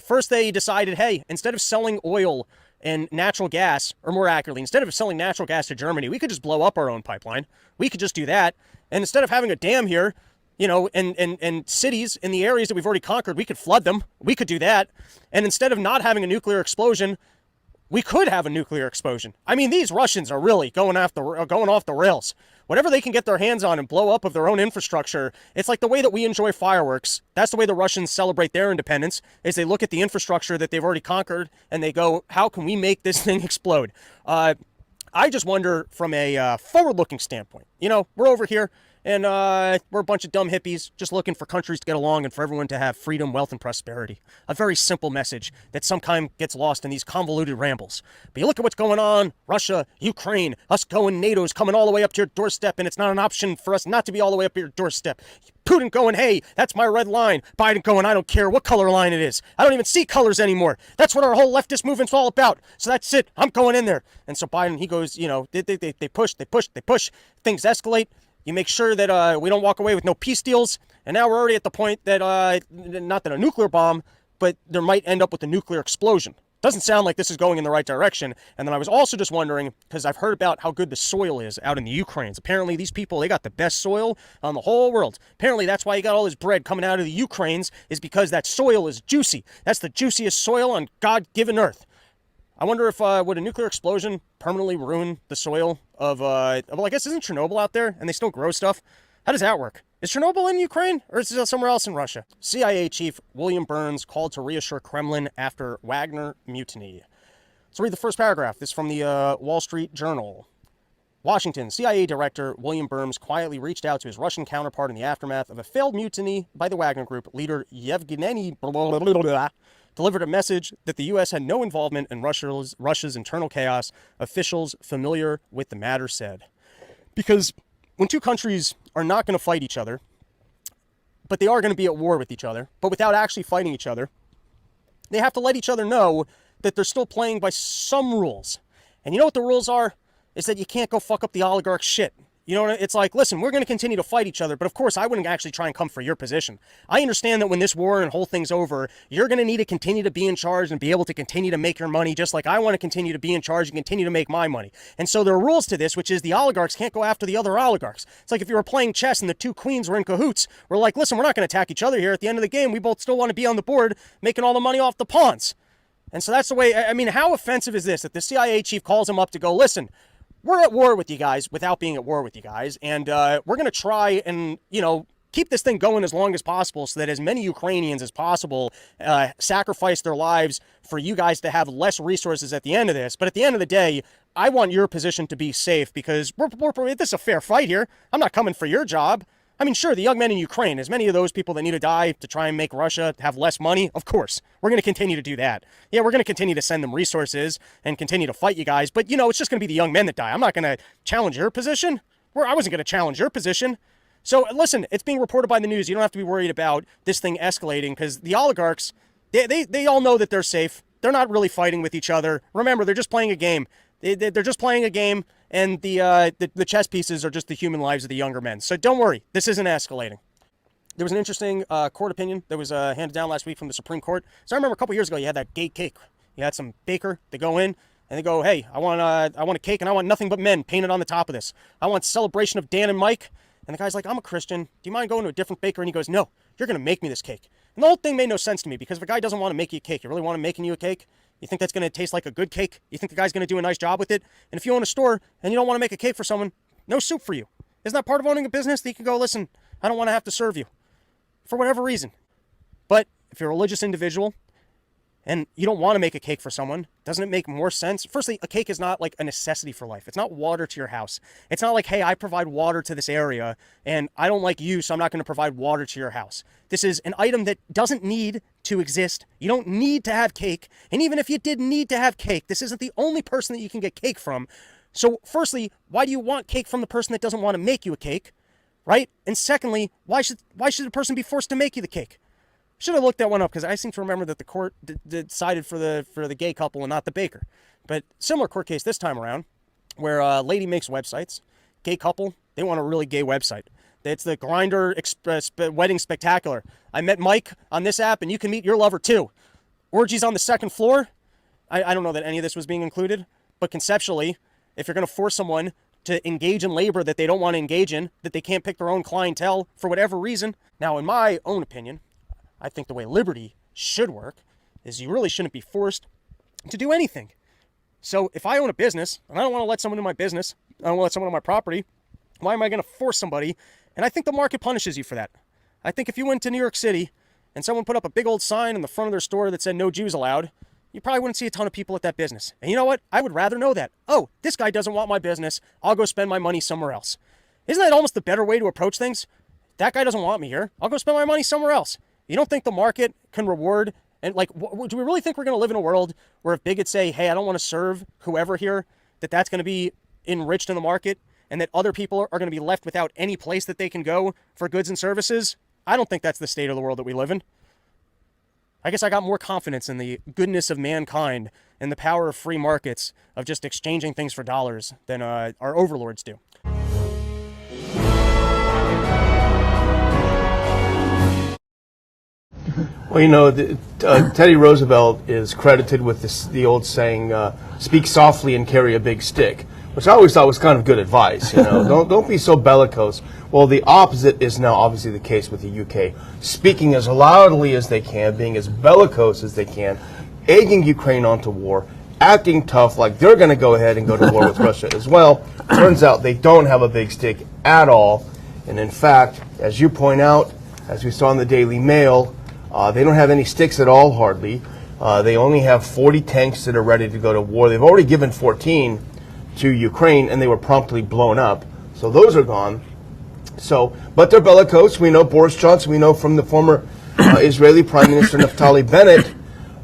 First, they decided, hey, instead of selling oil and natural gas, or more accurately, instead of selling natural gas to Germany, we could just blow up our own pipeline. We could just do that. And instead of having a dam here, you know, and cities in the areas that we've already conquered, we could flood them. We could do that. And instead of not having a nuclear explosion, we could have a nuclear explosion. I mean, these Russians are really going off the rails. Whatever they can get their hands on and blow up of their own infrastructure, it's like the way that we enjoy fireworks. That's the way the Russians celebrate their independence, is they look at the infrastructure that they've already conquered and they go, how can we make this thing explode? I just wonder from a forward-looking standpoint. You know, we're over here and we're a bunch of dumb hippies just looking for countries to get along and for everyone to have freedom, wealth, and prosperity. A very simple message that sometimes gets lost in these convoluted rambles. But you look at what's going on, Russia, Ukraine, us going, NATO's coming all the way up to your doorstep, and it's not an option for us not to be all the way up to your doorstep. Putin going, hey, that's my red line. Biden going, I don't care what color line it is. I don't even see colors anymore. That's what our whole leftist movement's all about. So that's it. I'm going in there. And so Biden, he goes, you know, they push. Things escalate. You make sure that we don't walk away with no peace deals. And now we're already at the point that, not that a nuclear bomb, but there might end up with a nuclear explosion. Doesn't sound like this is going in the right direction. And then I was also just wondering, because I've heard about how good the soil is out in the Ukraines. Apparently these people, they got the best soil on the whole world. Apparently that's why you got all this bread coming out of the Ukraines, is because that soil is juicy. That's the juiciest soil on God-given earth. I wonder if, would a nuclear explosion permanently ruin the soil of, well, I guess isn't Chernobyl out there and they still grow stuff? How does that work? Is Chernobyl in Ukraine or is it somewhere else in Russia? CIA Chief William Burns called to reassure Kremlin after Wagner mutiny. Let's read the first paragraph. This is from the Wall Street Journal. Washington, CIA Director William Burns quietly reached out to his Russian counterpart in the aftermath of a failed mutiny by the Wagner Group. Leader Yevgeny delivered a message that the U.S. had no involvement in Russia's internal chaos, officials familiar with the matter said. Because when two countries are not going to fight each other, but they are going to be at war with each other, but without actually fighting each other, they have to let each other know that they're still playing by some rules. And you know what the rules are? Is that you can't go fuck up the oligarch shit. You know, it's like, listen, we're going to continue to fight each other, but of course I wouldn't actually try and come for your position. I understand that when this war and whole thing's over, you're going to need to continue to be in charge and be able to continue to make your money, just like I want to continue to be in charge and continue to make my money. And so there are rules to this, which is the oligarchs can't go after the other oligarchs. It's like if you were playing chess and the two queens were in cahoots, we're like, listen, we're not going to attack each other here. At the end of the game, we both still want to be on the board making all the money off the pawns. And so that's the way, I mean, how offensive is this that the CIA chief calls him up to go, listen, we're at war with you guys without being at war with you guys. And we're going to try and, you know, keep this thing going as long as possible so that as many Ukrainians as possible sacrifice their lives for you guys to have less resources at the end of this. But at the end of the day, I want your position to be safe because this is a fair fight here. I'm not coming for your job. I mean, sure, the young men in Ukraine, as many of those people that need to die to try and make Russia have less money, of course, we're going to continue to do that. Yeah, we're going to continue to send them resources and continue to fight you guys, but, you know, it's just going to be the young men that die. I'm not going to challenge your position. I wasn't going to challenge your position. So, listen, it's being reported by the news. You don't have to be worried about this thing escalating because the oligarchs, they all know that they're safe. They're not really fighting with each other. Remember, they're just playing a game. They're just playing a game, and the chess pieces are just the human lives of the younger men. So don't worry, this isn't escalating. There was an interesting court opinion that was handed down last week from the Supreme Court. So I remember a couple years ago, you had that gay cake. You had some baker, they go in, and they go, hey, I want a cake, and I want nothing but men painted on the top of this. I want celebration of Dan and Mike. And the guy's like, I'm a Christian. Do you mind going to a different baker? And he goes, no, you're going to make me this cake. And the whole thing made no sense to me because if a guy doesn't want to make you a cake, you really want him making you a cake? You think that's going to taste like a good cake? You think the guy's going to do a nice job with it? And if you own a store and you don't want to make a cake for someone, no soup for you. Isn't that part of owning a business that you can go, listen, I don't want to have to serve you for whatever reason. But if you're a religious individual and you don't want to make a cake for someone, doesn't it make more sense? Firstly, a cake is not like a necessity for life. It's not water to your house. It's not like, hey, I provide water to this area and I don't like you, so I'm not going to provide water to your house. This is an item that doesn't need to exist. You don't need to have cake. And even if you did need to have cake, this isn't the only person that you can get cake from. So firstly, why do you want cake from the person that doesn't want to make you a cake, right? And secondly, why should the person be forced to make you the cake? Should have looked that one up because I seem to remember that the court decided for the gay couple and not the baker. But similar court case this time around where a lady makes websites, gay couple, they want a really gay website. It's the Grindr Wedding Spectacular. I met Mike on this app and you can meet your lover too. Orgies on the second floor. I don't know that any of this was being included, but conceptually, if you're going to force someone to engage in labor that they don't want to engage in, that they can't pick their own clientele for whatever reason. Now, in my own opinion, I think the way liberty should work is you really shouldn't be forced to do anything. So if I own a business and I don't want to let someone in my business, I don't want to let someone on my property, why am I going to force somebody? And I think the market punishes you for that. I think if you went to New York City and someone put up a big old sign in the front of their store that said no Jews allowed, you probably wouldn't see a ton of people at that business. And you know what? I would rather know that. Oh, this guy doesn't want my business. I'll go spend my money somewhere else. Isn't that almost the better way to approach things? That guy doesn't want me here. I'll go spend my money somewhere else. You don't think the market can reward? And like, do we really think we're going to live in a world where if bigots say, hey, I don't want to serve whoever here, that's going to be enriched in the market and that other people are going to be left without any place that they can go for goods and services? I don't think that's the state of the world that we live in. I guess I got more confidence in the goodness of mankind and the power of free markets of just exchanging things for dollars than our overlords do. Well, you know, Teddy Roosevelt is credited with the old saying, speak softly and carry a big stick, which I always thought was kind of good advice. You know, don't be so bellicose. Well, the opposite is now obviously the case with the UK. Speaking as loudly as they can, being as bellicose as they can, egging Ukraine onto war, acting tough like they're going to go ahead and go to war with Russia as well. Turns out they don't have a big stick at all. And in fact, as you point out, as we saw in the Daily Mail, they don't have any sticks at all, hardly. They only have 40 tanks that are ready to go to war. They've already given 14 to Ukraine, and they were promptly blown up. So those are gone. But they're bellicose. We know Boris Johnson. We know from the former Israeli Prime Minister Naftali Bennett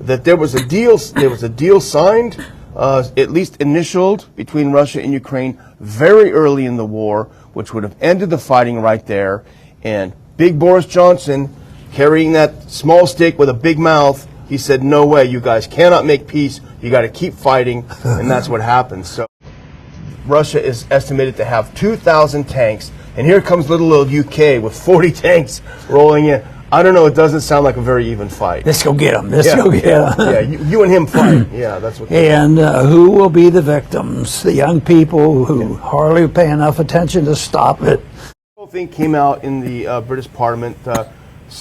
that there was a deal. There was a deal signed, at least initialed, between Russia and Ukraine very early in the war, which would have ended the fighting right there. And big Boris Johnson, carrying that small stick with a big mouth, he said, no way, you guys cannot make peace. You got to keep fighting. And that's what happened. So Russia is estimated to have 2,000 tanks, and here comes little old UK with 40 tanks rolling in. I don't know. It doesn't sound like a very even fight. Let's go get them. Let's go get them. Yeah, you and him fight. Yeah, that's what. And who will be the victims? The young people who hardly pay enough attention to stop it. The whole thing came out in the British Parliament.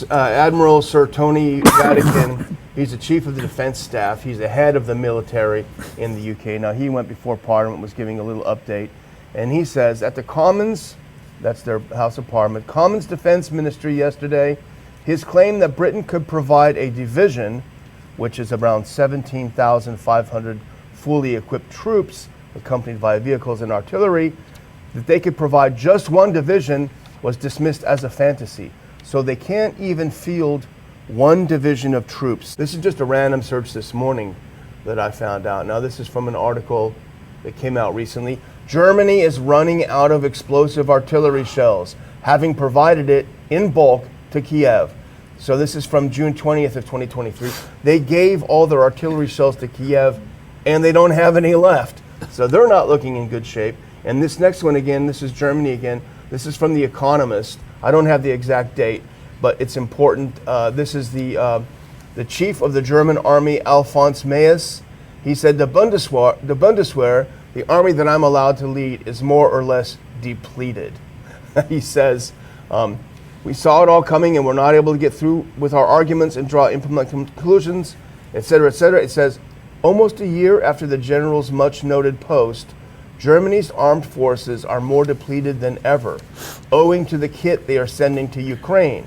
Admiral Sir Tony Vatican, he's the chief of the defense staff. He's the head of the military in the UK. Now, he went before Parliament, was giving a little update, and he says at the Commons, that's their House of Parliament, Commons Defense Ministry yesterday, his claim that Britain could provide a division, which is around 17,500 fully equipped troops accompanied by vehicles and artillery, that they could provide just one division was dismissed as a fantasy. So they can't even field one division of troops. This is just a random search this morning that I found out. Now, this is from an article that came out recently. Germany is running out of explosive artillery shells, having provided it in bulk to Kiev. So this is from June 20th of 2023. They gave all their artillery shells to Kiev, and they don't have any left. So they're not looking in good shape. And this next one again, this is Germany again. This is from The Economist. I don't have the exact date, but it's important. This is the chief of the German army, Alphonse Mayes. He said, the Bundeswehr, the army that I'm allowed to lead, is more or less depleted. He says, we saw it all coming and we're not able to get through with our arguments and draw implement conclusions, etc., etc. It says, almost a year after the general's much noted post, Germany's armed forces are more depleted than ever, owing to the kit they are sending to Ukraine.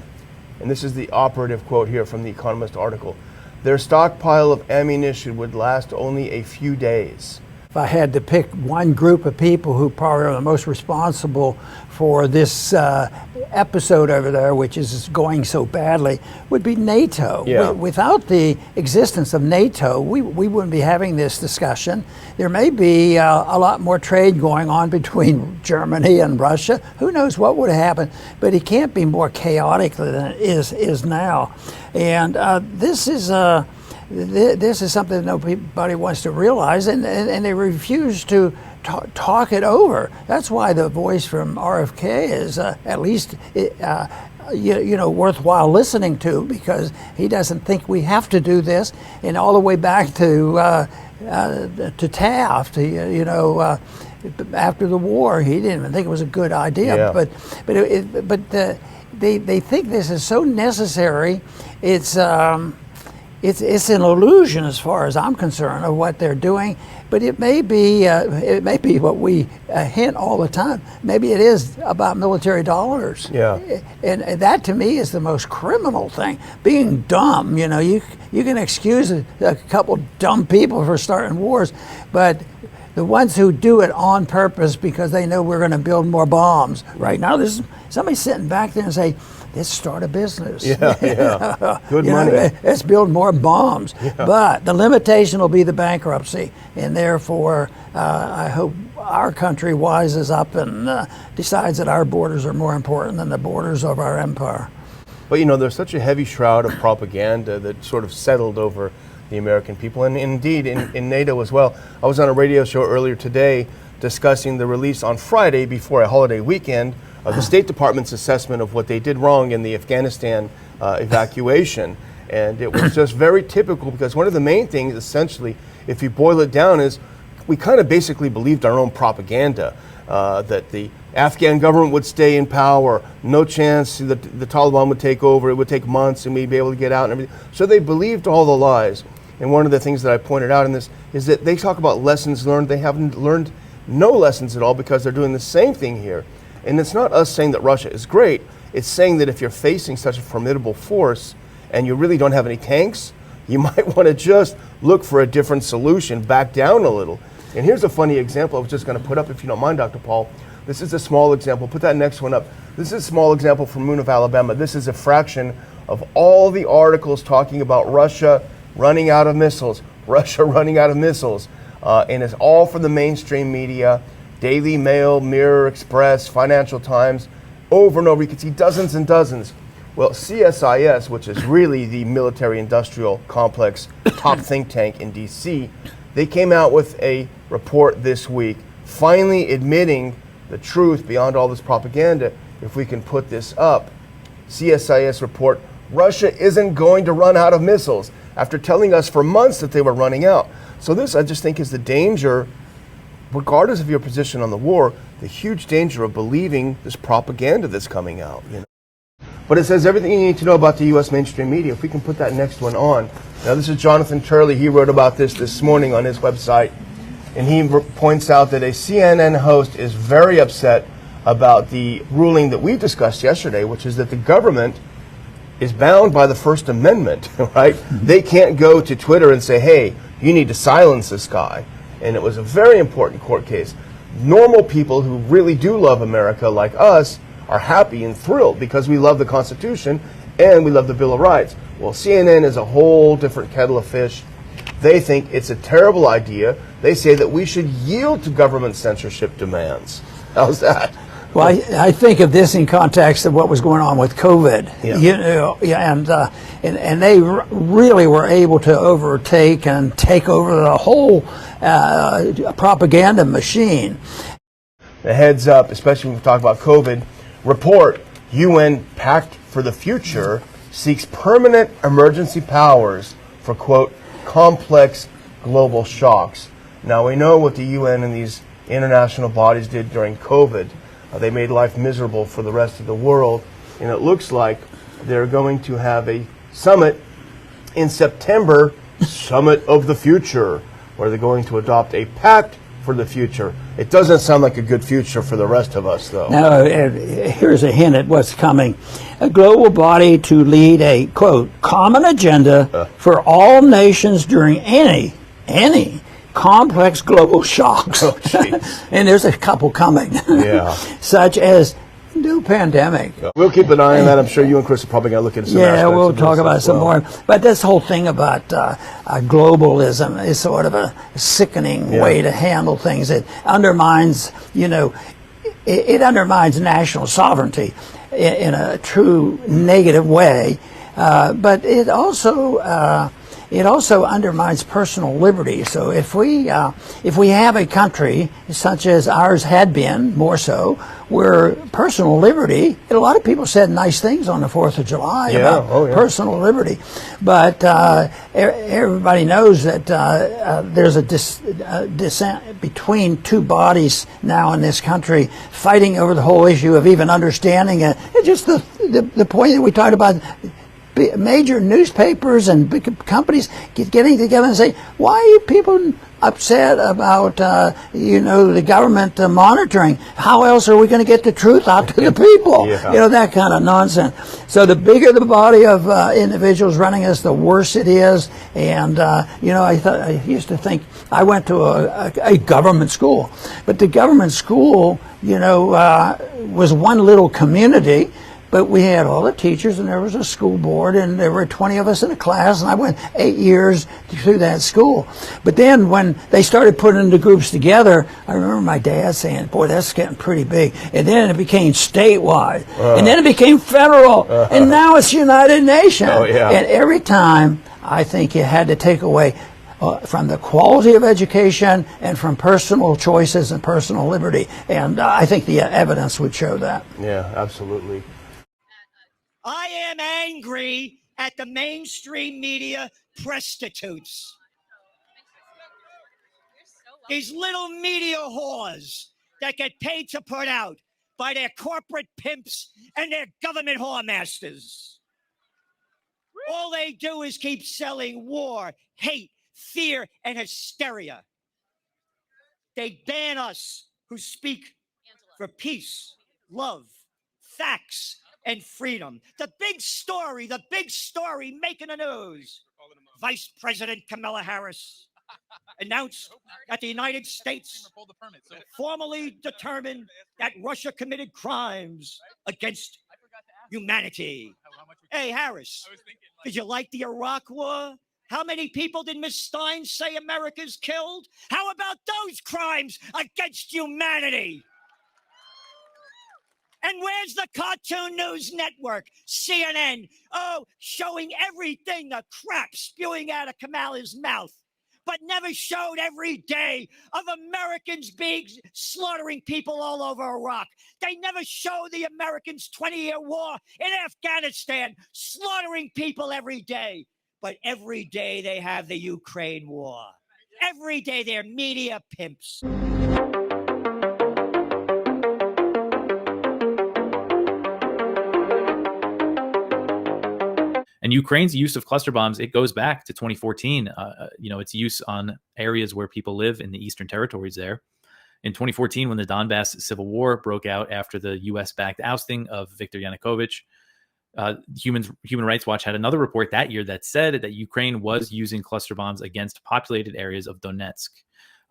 And this is the operative quote here from the Economist article. Their stockpile of ammunition would last only a few days. If I had to pick one group of people who probably are the most responsible for this episode over there, which is going so badly, would be NATO. Yeah. Without the existence of NATO, we wouldn't be having this discussion. There may be a lot more trade going on between Germany and Russia. Who knows what would happen? But it can't be more chaotic than it is now. And this is something that nobody wants to realize, and they refuse to talk it over. That's why the voice from RFK is at least worthwhile listening to, because he doesn't think we have to do this. And all the way back to Taft, after the war, he didn't even think it was a good idea. Yeah. But they think this is so necessary. It's an illusion, as far as I'm concerned, of what they're doing. But it may be what we hint all the time. Maybe it is about military dollars. Yeah. And that to me is the most criminal thing. Being dumb, you can excuse a couple dumb people for starting wars, but the ones who do it on purpose because they know we're going to build more bombs. Right now, there's somebody sitting back there and say, let's start a business. Yeah. Good money. Let's build more bombs. Yeah. But the limitation will be the bankruptcy. And therefore, I hope our country wises up and decides that our borders are more important than the borders of our empire. But there's such a heavy shroud of propaganda that sort of settled over the American people, and indeed in NATO as well. I was on a radio show earlier today discussing the release on Friday before a holiday weekend of the State Department's assessment of what they did wrong in the Afghanistan evacuation. And it was just very typical, because one of the main things, essentially, if you boil it down, is we kind of basically believed our own propaganda, that the Afghan government would stay in power, no chance that the Taliban would take over, it would take months and we'd be able to get out and everything. So they believed all the lies. And one of the things that I pointed out in this is that they talk about lessons learned. They haven't learned no lessons at all, because they're doing the same thing here. And it's not us saying that Russia is great. It's saying that if you're facing such a formidable force and you really don't have any tanks, you might want to just look for a different solution, back down a little. And here's a funny example I was just going to put up, if you don't mind, Dr. Paul. This is a small example. Put that next one up. This is a small example from Moon of Alabama. This is a fraction of all the articles talking about Russia running out of missiles, and it's all from the mainstream media, Daily Mail, Mirror, Express, Financial Times, over and over. You can see dozens and dozens. Well, CSIS, which is really the military-industrial complex top think tank in D.C., they came out with a report this week finally admitting the truth beyond all this propaganda if we can put this up. CSIS report, Russia isn't going to run out of missiles after telling us for months that they were running out. So this, I just think, is the danger, regardless of your position on the war, the huge danger of believing this propaganda that's coming out. You know? But it says everything you need to know about the U.S. mainstream media. If we can put that next one on. Now, this is Jonathan Turley. He wrote about this morning on his website. And he points out that a CNN host is very upset about the ruling that we discussed yesterday, which is that the government is bound by the First Amendment, right? They can't go to Twitter and say, hey, you need to silence this guy. And it was a very important court case. Normal people who really do love America, like us, are happy and thrilled because we love the Constitution and we love the Bill of Rights. Well, CNN is a whole different kettle of fish. They think it's a terrible idea. They say that we should yield to government censorship demands. How's that? Well, I think of this in context of what was going on with COVID, and they really were able to overtake and take over the whole propaganda machine. The heads up, especially when we talk about COVID, report UN Pact for the Future seeks permanent emergency powers for, quote, complex global shocks. Now, we know what the UN and these international bodies did during COVID. They made life miserable for the rest of the world. And it looks like they're going to have a summit in September, Summit of the Future, where they're going to adopt a pact for the future. It doesn't sound like a good future for the rest of us, though. Now, here's a hint at what's coming. A global body to lead a, quote, common agenda for all nations during any complex global shocks. Oh, and there's a couple coming. Yeah. Such as new pandemic. We'll keep an eye on that. I'm sure you and Chris are probably going to look at some Yeah, aspects we'll of talk this about as some well. more. But this whole thing about globalism is sort of a sickening way to handle things. It undermines, it undermines national sovereignty in a true negative way. But it also undermines personal liberty. So if we have a country such as ours had been, more so, where personal liberty, and a lot of people said nice things on the 4th of July about personal liberty, but everybody knows that there's a dissent between two bodies now in this country fighting over the whole issue of even understanding it. It's just the point that we talked about. Major newspapers and big companies getting together and say, why are you people upset about, the government monitoring? How else are we going to get the truth out to the people? That kind of nonsense. So the bigger the body of individuals running this, the worse it is. And, I used to think, I went to a government school, but the government school, was one little community. But we had all the teachers, and there was a school board, and there were 20 of us in a class, and I went 8 years through that school. But then when they started putting the groups together, I remember my dad saying, boy, that's getting pretty big. And then it became statewide, and then it became federal, and now it's United Nations. And every time, I think you had to take away from the quality of education and from personal choices and personal liberty. And I think the evidence would show that. Yeah, absolutely. I am angry at the mainstream media prostitutes. These little media whores that get paid to put out by their corporate pimps and their government whoremasters. All they do is keep selling war, hate, fear, and hysteria. They ban us who speak for peace, love, facts, and freedom. The big story making the news. Vice President Kamala Harris announced that the United States formally determined that Russia committed crimes against humanity. Hey, Harris, did you like the Iraq War? How many people did Ms. Stein say America's killed? How about those crimes against humanity? And where's the Cartoon News Network, CNN? Oh, showing everything, the crap spewing out of Kamala's mouth. but never showed every day of Americans being slaughtering people all over Iraq. They never showed the Americans' 20-year war in Afghanistan, slaughtering people every day. But every day they have the Ukraine war. Every day they're media pimps. And Ukraine's use of cluster bombs, it goes back to 2014. Its use on areas where people live in the eastern territories there. In 2014, when the Donbass civil war broke out after the U.S.-backed ousting of Viktor Yanukovych, Human Rights Watch had another report that year that said that Ukraine was using cluster bombs against populated areas of Donetsk.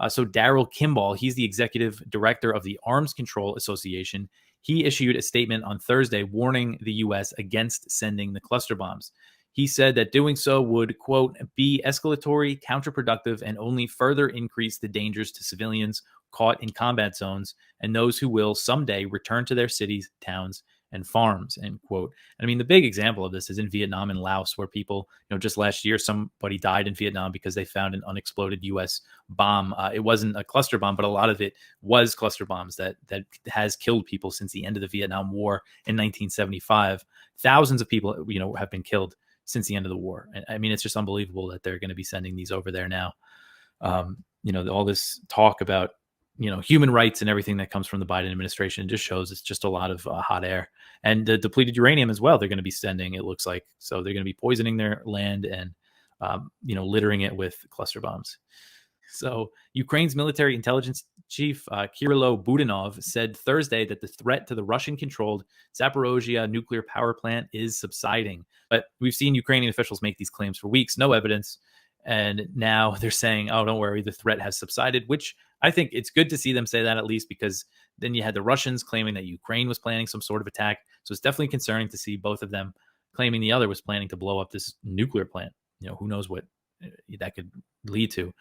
So Daryl Kimball, he's the executive director of the Arms Control Association. He issued a statement on Thursday warning the U.S. against sending the cluster bombs. He said that doing so would, quote, be escalatory, counterproductive, and only further increase the dangers to civilians caught in combat zones and those who will someday return to their cities, towns, and farms, end quote. I mean, the big example of this is in Vietnam and Laos, where people, just last year, somebody died in Vietnam because they found an unexploded U.S. bomb. It wasn't a cluster bomb, but a lot of it was cluster bombs that has killed people since the end of the Vietnam War in 1975. Thousands of people, have been killed since the end of the war. And I mean, it's just unbelievable that they're going to be sending these over there now. All this talk about human rights and everything that comes from the Biden administration just shows it's just a lot of hot air. And the depleted uranium as well, they're going to be sending, it looks like. So they're going to be poisoning their land and, littering it with cluster bombs. So Ukraine's military intelligence chief, Kirilo Budanov, said Thursday that the threat to the Russian-controlled Zaporozhye nuclear power plant is subsiding. But we've seen Ukrainian officials make these claims for weeks, no evidence. And now they're saying, oh, don't worry, the threat has subsided, which I think it's good to see them say that, at least, because then you had the Russians claiming that Ukraine was planning some sort of attack. So it's definitely concerning to see both of them claiming the other was planning to blow up this nuclear plant. Who knows what that could lead to.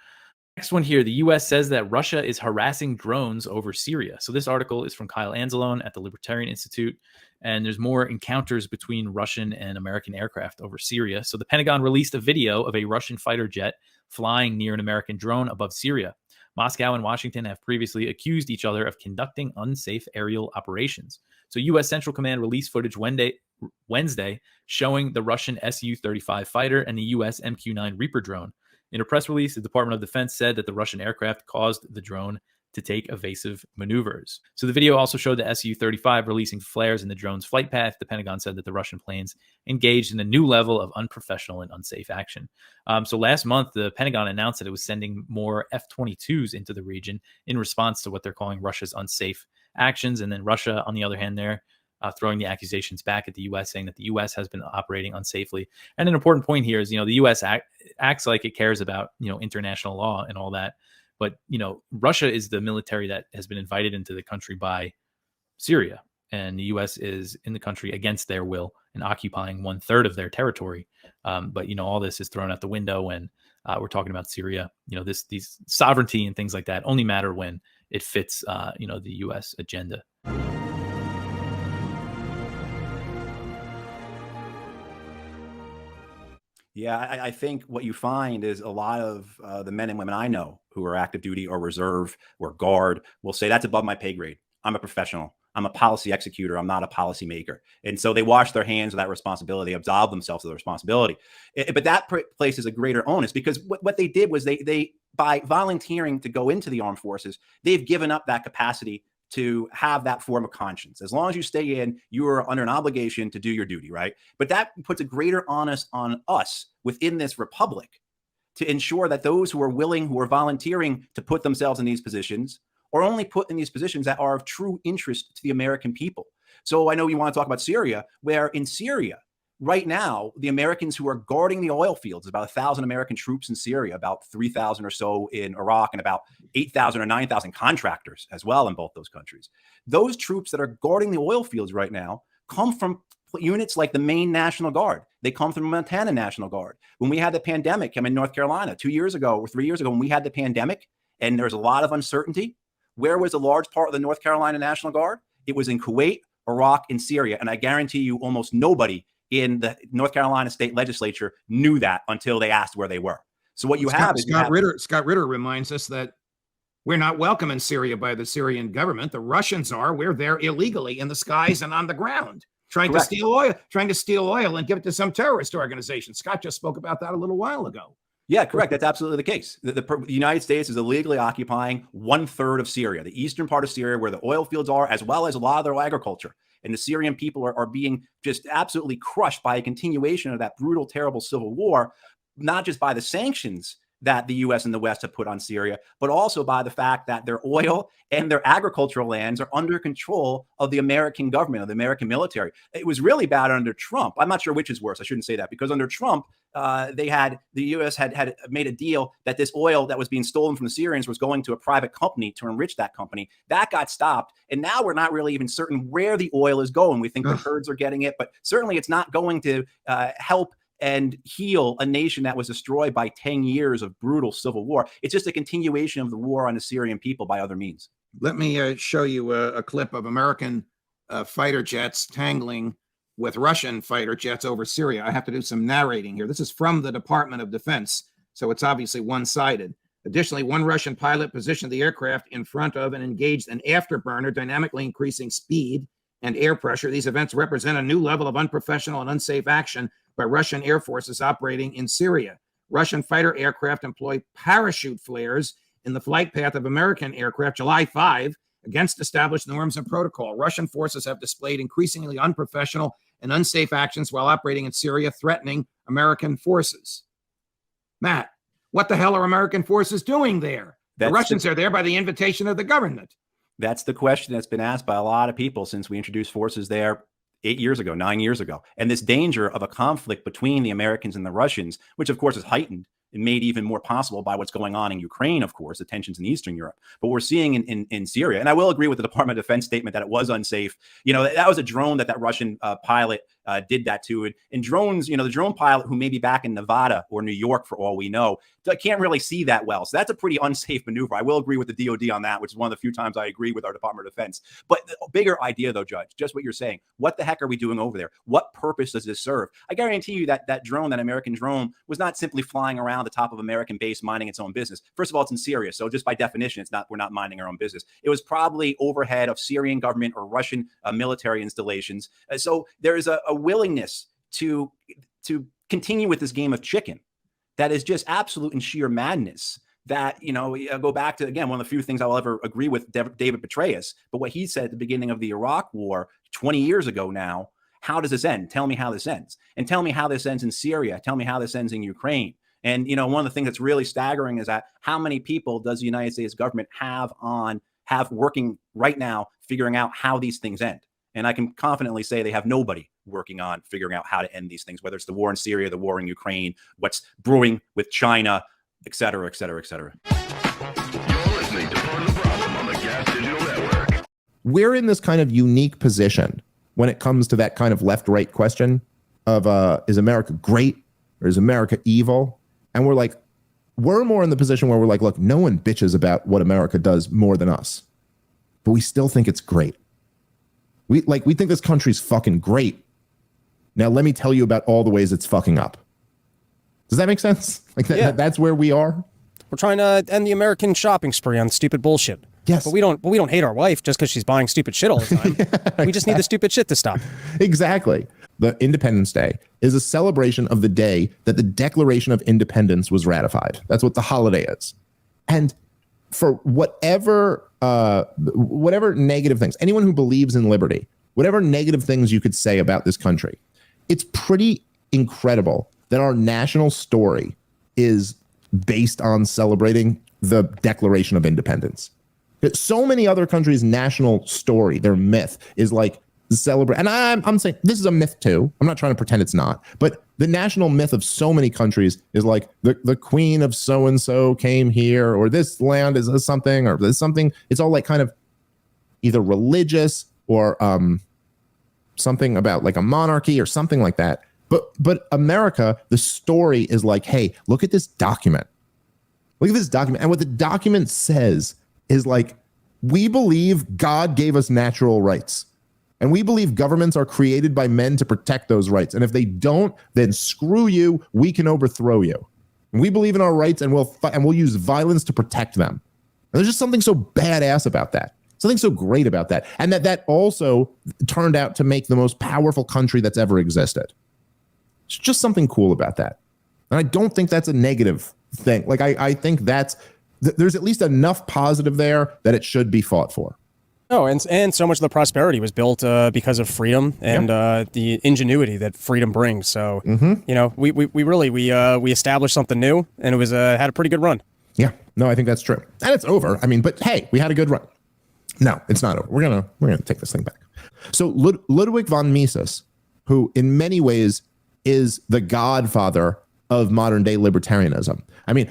Next one here, the U.S. says that Russia is harassing drones over Syria. So this article is from Kyle Anzalone at the Libertarian Institute, and there's more encounters between Russian and American aircraft over Syria. So the Pentagon released a video of a Russian fighter jet flying near an American drone above Syria. Moscow and Washington have previously accused each other of conducting unsafe aerial operations. So U.S. Central Command released footage Wednesday showing the Russian Su-35 fighter and the U.S. MQ-9 Reaper drone. In a press release, the Department of Defense said that the Russian aircraft caused the drone to take evasive maneuvers. So the video also showed the Su-35 releasing flares in the drone's flight path. The Pentagon said that the Russian planes engaged in a new level of unprofessional and unsafe action. So last month, the Pentagon announced that it was sending more F-22s into the region in response to what they're calling Russia's unsafe actions. And then Russia, on the other hand, they're throwing the accusations back at the U.S., saying that the U.S. has been operating unsafely. And an important point here is, the U.S. acts like it cares about, international law and all that. But, Russia is the military that has been invited into the country by Syria. And the U.S. is in the country against their will and occupying 1/3 of their territory. But, all this is thrown out the window when we're talking about Syria. These sovereignty and things like that only matter when it fits, the U.S. agenda. Yeah, I think what you find is a lot of the men and women I know who are active duty or reserve or guard will say that's above my pay grade. I'm a professional. I'm a policy executor. I'm not a policy maker. And so they wash their hands of that responsibility, absolve themselves of the responsibility. But that places a greater onus, because what they did was they by volunteering to go into the armed forces, they've given up that capacity to have that form of conscience. As long as you stay in, you are under an obligation to do your duty, right? But that puts a greater onus on us within this republic to ensure that those who are willing, who are volunteering to put themselves in these positions, are only put in these positions that are of true interest to the American people. So I know you want to talk about Syria, where in Syria, right now, the Americans who are guarding the oil fields, about 1,000 American troops in Syria, about 3,000 or so in Iraq, and about 8,000 or 9,000 contractors as well in both those countries. Those troops that are guarding the oil fields right now come from units like the Maine National Guard. They come from Montana National Guard. When we had the pandemic, I'm in North Carolina 2 years ago or 3 years ago, when we had the pandemic and there was a lot of uncertainty, where was a large part of the North Carolina National Guard? It was in Kuwait, Iraq, and Syria. And I guarantee you almost nobody in the North Carolina state legislature knew that until they asked where they were. So what you Scott, have is Scott Ritter reminds us that we're not welcome in Syria by the Syrian government. The Russians are. We're there illegally in the skies and on the ground, trying to steal oil and give it to some terrorist organization. Scott just spoke about that a little while ago. Yeah, correct. That's absolutely the case. The United States is illegally occupying 1/3 of Syria, the eastern part of Syria, where the oil fields are, as well as a lot of their agriculture. And the Syrian people are being just absolutely crushed by a continuation of that brutal, terrible civil war, not just by the sanctions that the U.S. and the West have put on Syria, but also by the fact that their oil and their agricultural lands are under control of the American government, of the American military. It was really bad under Trump. I'm not sure which is worse. I shouldn't say that, because under Trump, the U.S. had made a deal that this oil that was being stolen from the Syrians was going to a private company to enrich that company. That got stopped. And now we're not really even certain where the oil is going. We think the Kurds are getting it, but certainly it's not going to help and heal a nation that was destroyed by 10 years of brutal civil war. It's just a continuation of the war on the Syrian people by other means. Let me show you a clip of American fighter jets tangling with Russian fighter jets over Syria. I have to do some narrating here. This is from the Department of Defense, so it's obviously one-sided. Additionally, one Russian pilot positioned the aircraft in front of and engaged an afterburner, dynamically increasing speed and air pressure. These events represent a new level of unprofessional and unsafe action by Russian air forces operating in Syria. Russian fighter aircraft employ parachute flares in the flight path of American aircraft July 5 against established norms and protocol. Russian forces have displayed increasingly unprofessional and unsafe actions while operating in Syria, threatening American forces. Matt, what the hell are American forces doing there? The Russians are there by the invitation of the government. That's the question that's been asked by a lot of people since we introduced forces there 8 years ago, 9 years ago. And this danger of a conflict between the Americans and the Russians, which of course is heightened and made even more possible by what's going on in Ukraine, of course, the tensions in Eastern Europe. But we're seeing in Syria, and I will agree with the Department of Defense statement that it was unsafe. You know, that was a drone that Russian pilot did that to it. And drones, you know, the drone pilot who may be back in Nevada or New York for all we know, can't really see that well. So that's a pretty unsafe maneuver. I will agree with the DOD on that, which is one of the few times I agree with our Department of Defense. But the bigger idea, though, Judge, just what you're saying, what the heck are we doing over there? What purpose does this serve? I guarantee you that that drone, that American drone, was not simply flying around the top of American base minding its own business. First of all, it's in Syria, so just by definition, we're not minding our own business. It was probably overhead of Syrian government or Russian military installations. So there is a willingness to continue with this game of chicken that is just absolute and sheer madness. That, you know, go back to, again, one of the few things I'll ever agree with David Petraeus, but what he said at the beginning of the Iraq War 20 years ago now, how does this end? Tell me how this ends. And tell me how this ends in Syria. Tell me how this ends in Ukraine. And, you know, one of the things that's really staggering is that how many people does the United States government have working right now figuring out how these things end? And I can confidently say they have nobody working on figuring out how to end these things, whether it's the war in Syria, the war in Ukraine, what's brewing with China, et cetera, et cetera, et cetera. You're listening to Part of the Problem on the Gas Digital Network. We're in this kind of unique position when it comes to that kind of left-right question of is America great or is America evil? And we're more in the position where we're like, look, no one bitches about what America does more than us, but we still think it's great. We think this country's fucking great. Now let me tell you about all the ways it's fucking up. Does that make sense? That's where we are. We're trying to end the American shopping spree on stupid bullshit. Yes. But we don't hate our wife just because she's buying stupid shit all the time. Exactly. We just need the stupid shit to stop. Exactly. The Independence Day is a celebration of the day that the Declaration of Independence was ratified. That's what the holiday is. And for whatever negative things, anyone who believes in liberty, whatever negative things you could say about this country, it's pretty incredible that our national story is based on celebrating the Declaration of Independence. So many other countries' national story, their myth, is like celebrate. And I'm saying this is a myth too. I'm not trying to pretend it's not. But the national myth of so many countries is like the queen of so-and-so came here, or this land is something, or this something. It's all like kind of either religious or something about like a monarchy or something like that. But America, the story is like, hey, look at this document. Look at this document. And what the document says is like, we believe God gave us natural rights. And we believe governments are created by men to protect those rights. And if they don't, then screw you, we can overthrow you. We believe in our rights, and we'll use violence to protect them. And there's just something so badass about that. Something so great about that. And that also turned out to make the most powerful country that's ever existed. It's just something cool about that. And I don't think that's a negative thing. Like, I think there's at least enough positive there that it should be fought for. No, and so much of the prosperity was built because of freedom and the ingenuity that freedom brings. So, we established something new, and it was had a pretty good run. Yeah, no, I think that's true. And it's over. I mean, but hey, we had a good run. No, it's not over. We're gonna take this thing back. So Ludwig von Mises, who in many ways is the godfather of modern day libertarianism. I mean,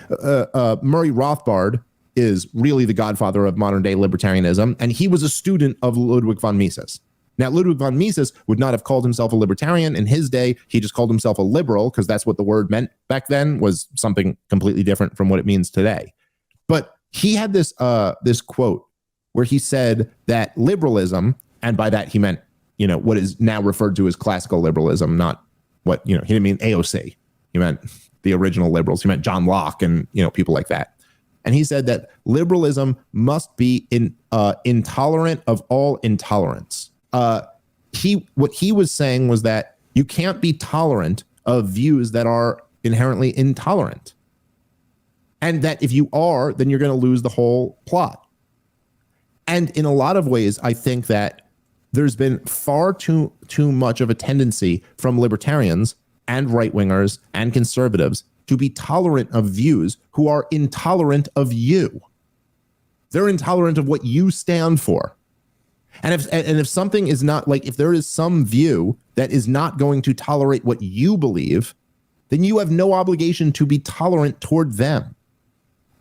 Murray Rothbard is really the godfather of modern day libertarianism, and he was a student of Ludwig von Mises. Now, Ludwig von Mises would not have called himself a libertarian in his day. He just called himself a liberal because that's what the word meant back then, was something completely different from what it means today. But he had this quote where he said that liberalism, and by that he meant, what is now referred to as classical liberalism, not what, he didn't mean AOC. He meant the original liberals. He meant John Locke and, people like that. And he said that liberalism must be intolerant of all intolerance. What he was saying was that you can't be tolerant of views that are inherently intolerant. And that if you are, then you're going to lose the whole plot. And in a lot of ways, I think that there's been far too much of a tendency from libertarians and right-wingers and conservatives to be tolerant of views who are intolerant of you. They're intolerant of what you stand for. And if something is not, like, if there is some view that is not going to tolerate what you believe, then you have no obligation to be tolerant toward them.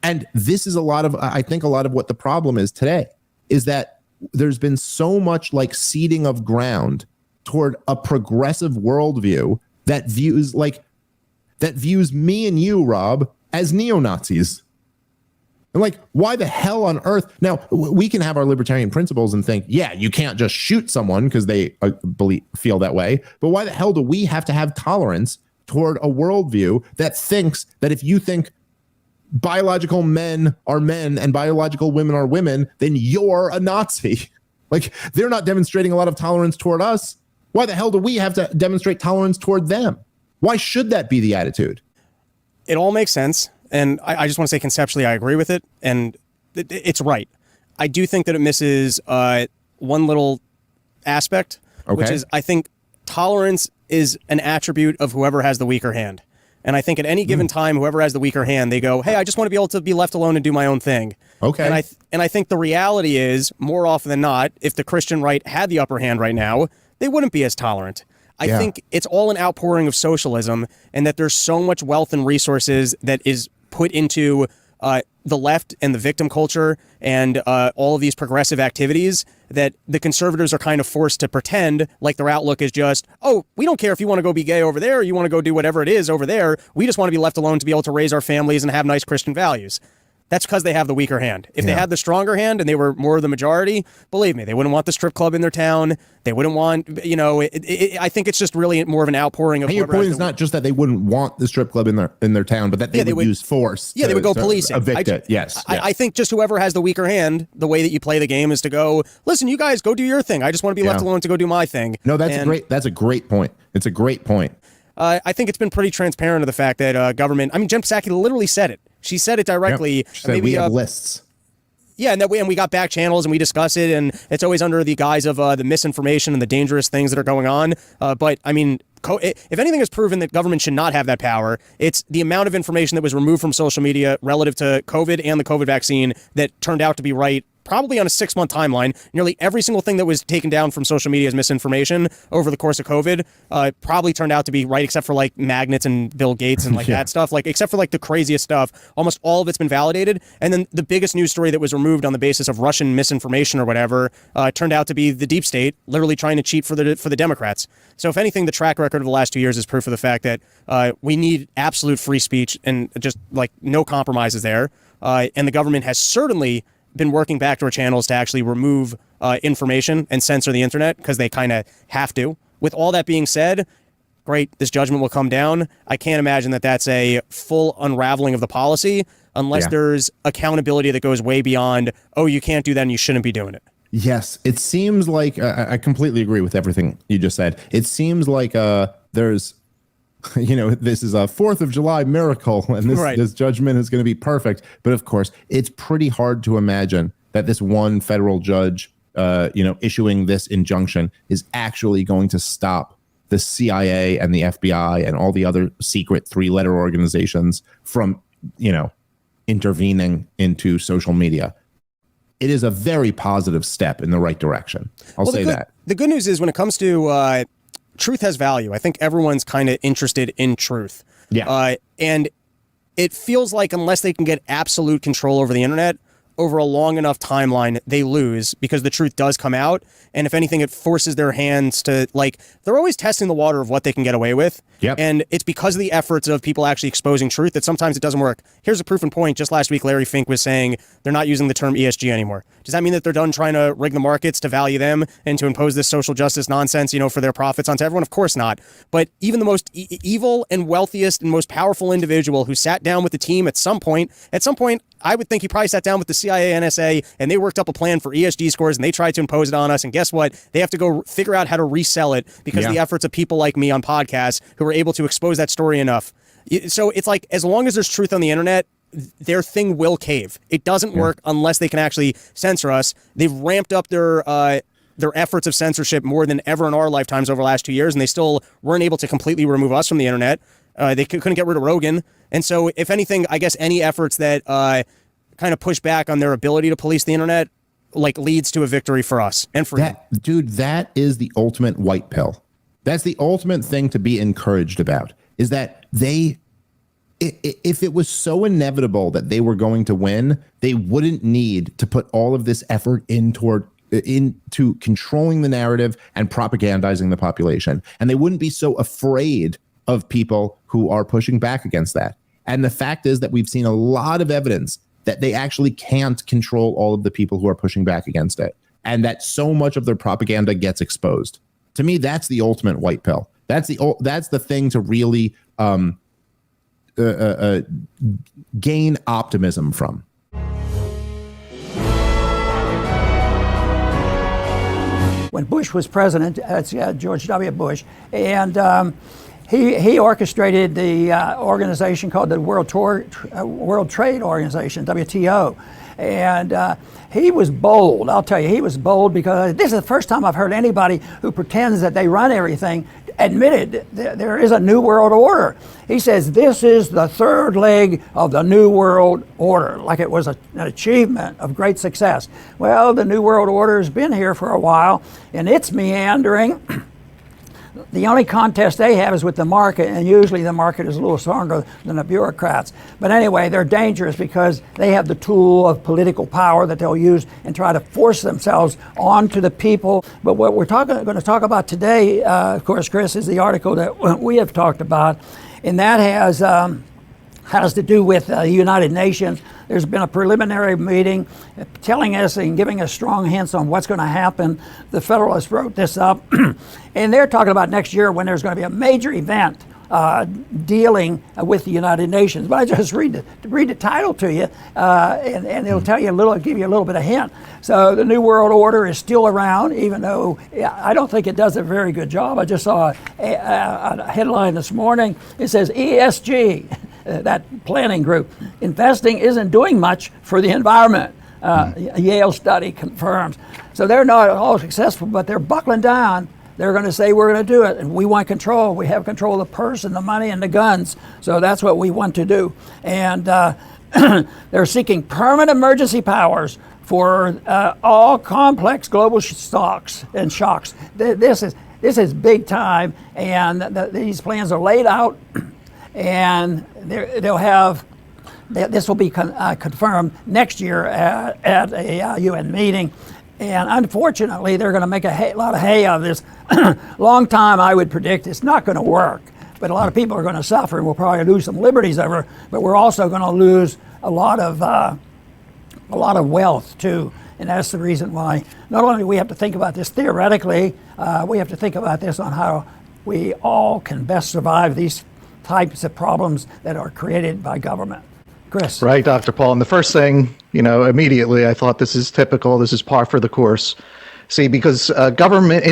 And this is I think a lot of what the problem is today, is that there's been so much like ceding of ground toward a progressive worldview that views me and you, Rob, as neo-Nazis. And like, why the hell on earth? Now, we can have our libertarian principles and think, yeah, you can't just shoot someone because they feel that way. But why the hell do we have to have tolerance toward a worldview that thinks that if you think biological men are men and biological women are women, then you're a Nazi? Like, they're not demonstrating a lot of tolerance toward us. Why the hell do we have to demonstrate tolerance toward them? Why should that be the attitude? It all makes sense. And I just want to say conceptually, I agree with it. And it's right. I do think that it misses one little aspect, which is, I think tolerance is an attribute of whoever has the weaker hand. And I think at any given time, whoever has the weaker hand, they go, hey, I just want to be able to be left alone and do my own thing. Okay. And I think the reality is, more often than not, if the Christian right had the upper hand right now, they wouldn't be as tolerant. I think it's all an outpouring of socialism, and that there's so much wealth and resources that is put into the left and the victim culture and all of these progressive activities, that the conservatives are kind of forced to pretend like their outlook is just, oh, we don't care if you want to go be gay over there, or you want to go do whatever it is over there. We just want to be left alone to be able to raise our families and have nice Christian values. That's because they have the weaker hand. If they had the stronger hand and they were more of the majority, believe me, they wouldn't want the strip club in their town. They wouldn't want, I think it's just really more of an outpouring of. And your point is not just that they wouldn't want the strip club in their town, but that they would use force. Yeah, they would go policing. Evict it. Yes. I think just whoever has the weaker hand, the way that you play the game is to go, listen, you guys go do your thing. I just want to be left alone to go do my thing. No, that's a great point. It's a great point. I think it's been pretty transparent of the fact that government. I mean, Jen Psaki literally said it. She said it directly. Yep. She said we have lists. Yeah, and we got back channels and we discuss it, and it's always under the guise of the misinformation and the dangerous things that are going on. But I mean, if anything has proven that government should not have that power, it's the amount of information that was removed from social media relative to COVID and the COVID vaccine that turned out to be right. Probably on a 6-month timeline, nearly every single thing that was taken down from social media as misinformation over the course of COVID probably turned out to be right, except for like magnets and Bill Gates and like that stuff, like except for like the craziest stuff. Almost all of it's been validated. And then the biggest news story that was removed on the basis of Russian misinformation or whatever turned out to be the deep state literally trying to cheat for the Democrats. So if anything, the track record of the last 2 years is proof of the fact that we need absolute free speech and just like no compromises there. And the government has certainly been working backdoor channels to actually remove information and censor the internet because they kind of have to. With all that being said, great, this judgment will come down. I can't imagine that that's a full unraveling of the policy unless there's accountability that goes way beyond, oh, you can't do that and you shouldn't be doing it. Yes, it seems like I completely agree with everything you just said. It seems like there's, this is a 4th of July miracle and this judgment is going to be perfect. But of course, it's pretty hard to imagine that this one federal judge, issuing this injunction is actually going to stop the CIA and the FBI and all the other secret 3-letter organizations from, intervening into social media. It is a very positive step in the right direction. I'll say that. The good news is when it comes to truth has value. I think everyone's kind of interested in truth. Yeah. And it feels like unless they can get absolute control over the internet, over a long enough timeline, they lose because the truth does come out. And if anything, it forces their hands to, they're always testing the water of what they can get away with. Yep. And it's because of the efforts of people actually exposing truth that sometimes it doesn't work. Here's a proof in point. Just last week, Larry Fink was saying they're not using the term ESG anymore. Does that mean that they're done trying to rig the markets to value them and to impose this social justice nonsense, for their profits onto everyone? Of course not. But even the most evil and wealthiest and most powerful individual who sat down with the team at some point, I would think he probably sat down with the CIA, NSA, and they worked up a plan for ESG scores, and they tried to impose it on us. And guess what? They have to go figure out how to resell it because of the efforts of people like me on podcasts who are able to expose that story enough. So it's like, as long as there's truth on the internet, their thing will cave. It doesn't work unless they can actually censor us. They've ramped up their efforts of censorship more than ever in our lifetimes over the last 2 years, and they still weren't able to completely remove us from the internet. They couldn't get rid of Rogan. And so, if anything, I guess any efforts that kind of push back on their ability to police the internet leads to a victory for us and for you. Dude, that is the ultimate white pill. That's the ultimate thing to be encouraged about, is that if it was so inevitable that they were going to win, they wouldn't need to put all of this effort into controlling the narrative and propagandizing the population. And they wouldn't be so afraid of people who are pushing back against that. And the fact is that we've seen a lot of evidence that they actually can't control all of the people who are pushing back against it, and that so much of their propaganda gets exposed. To me, that's the ultimate white pill. That's the thing to really gain optimism from. When Bush was president, that's George W. Bush, and he orchestrated the organization called the World Trade Organization, WTO. And he was bold. I'll tell you, he was bold because this is the first time I've heard anybody who pretends that they run everything admitted there is a new world order. He says this is the third leg of the new world order, like it was an achievement of great success. Well, the new world order has been here for a while, and it's meandering. The only contest they have is with the market, and usually the market is a little stronger than the bureaucrats. But anyway, they're dangerous because they have the tool of political power that they'll use and try to force themselves onto the people. But what we're going to talk about today, of course, Chris, is the article that we have talked about, and that has to do with the United Nations. There's been a preliminary meeting telling us and giving us strong hints on what's going to happen. The Federalists wrote this up, and they're talking about next year when there's going to be a major event dealing with the United Nations. But I just read the title to you, and it'll tell you give you a little bit of hint. So the New World Order is still around, even though I don't think it does a very good job. I just saw a headline this morning. It says ESG. That planning group, investing isn't doing much for the environment. A Yale study confirms. So they're not all successful, but they're buckling down. They're going to say we're going to do it, and we want control. We have control of the purse and the money and the guns. So that's what we want to do. And they're seeking permanent emergency powers for all complex global shocks. This is big time, and these plans are laid out. And they'll have, this will be confirmed next year at a UN meeting. And unfortunately, they're going to make a lot of hay out of this. Long time, I would predict it's not going to work. But a lot of people are going to suffer, and we'll probably lose some liberties over. But we're also going to lose a lot of wealth too. And that's the reason why not only do we have to think about this theoretically, we have to think about this on how we all can best survive these types of problems that are created by government. Chris. Right, Dr. Paul. And the first thing, immediately I thought this is typical, this is par for the course. See, because government,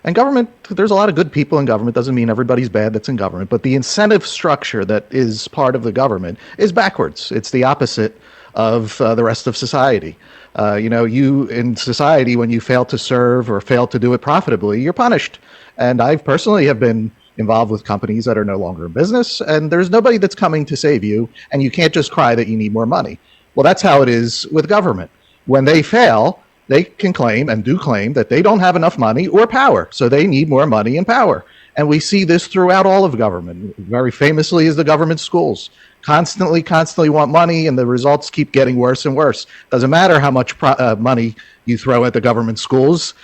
there's a lot of good people in government, doesn't mean everybody's bad that's in government, but the incentive structure that is part of the government is backwards. It's the opposite of the rest of society. You in society, when you fail to serve or fail to do it profitably, you're punished. And I personally have been involved with companies that are no longer in business, and there's nobody that's coming to save you, and you can't just cry that you need more money. Well, that's how it is with government. When they fail, they can claim and do claim that they don't have enough money or power, so they need more money and power. And we see this throughout all of government. Very famously is the government schools. Constantly want money, and the results keep getting worse and worse. Doesn't matter how much money you throw at the government schools.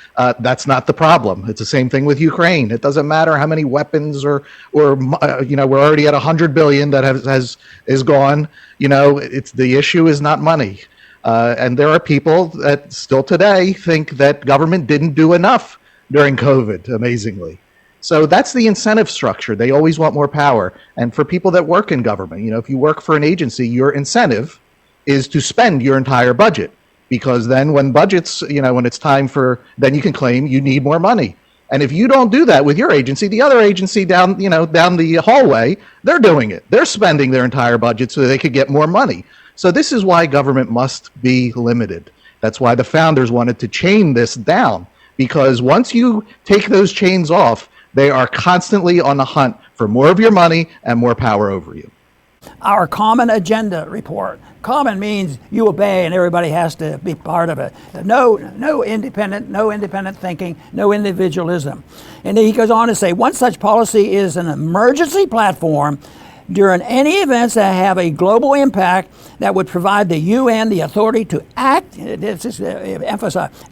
That's not the problem. It's the same thing with Ukraine. It doesn't matter how many weapons or we're already at 100 billion that is gone. It's the issue is not money. And there are people that still today think that government didn't do enough during COVID, amazingly. So that's the incentive structure. They always want more power. And for people that work in government, if you work for an agency, your incentive is to spend your entire budget. Because then when budgets, when it's time then you can claim you need more money. And if you don't do that with your agency, the other agency down the hallway, they're doing it. They're spending their entire budget so they could get more money. So this is why government must be limited. That's why the founders wanted to chain this down. Because once you take those chains off, they are constantly on the hunt for more of your money and more power over you. Our common agenda report. Common means you obey and everybody has to be part of it. No independent thinking, no individualism. And he goes on to say, one such policy is an emergency platform during any events that have a global impact that would provide the UN the authority to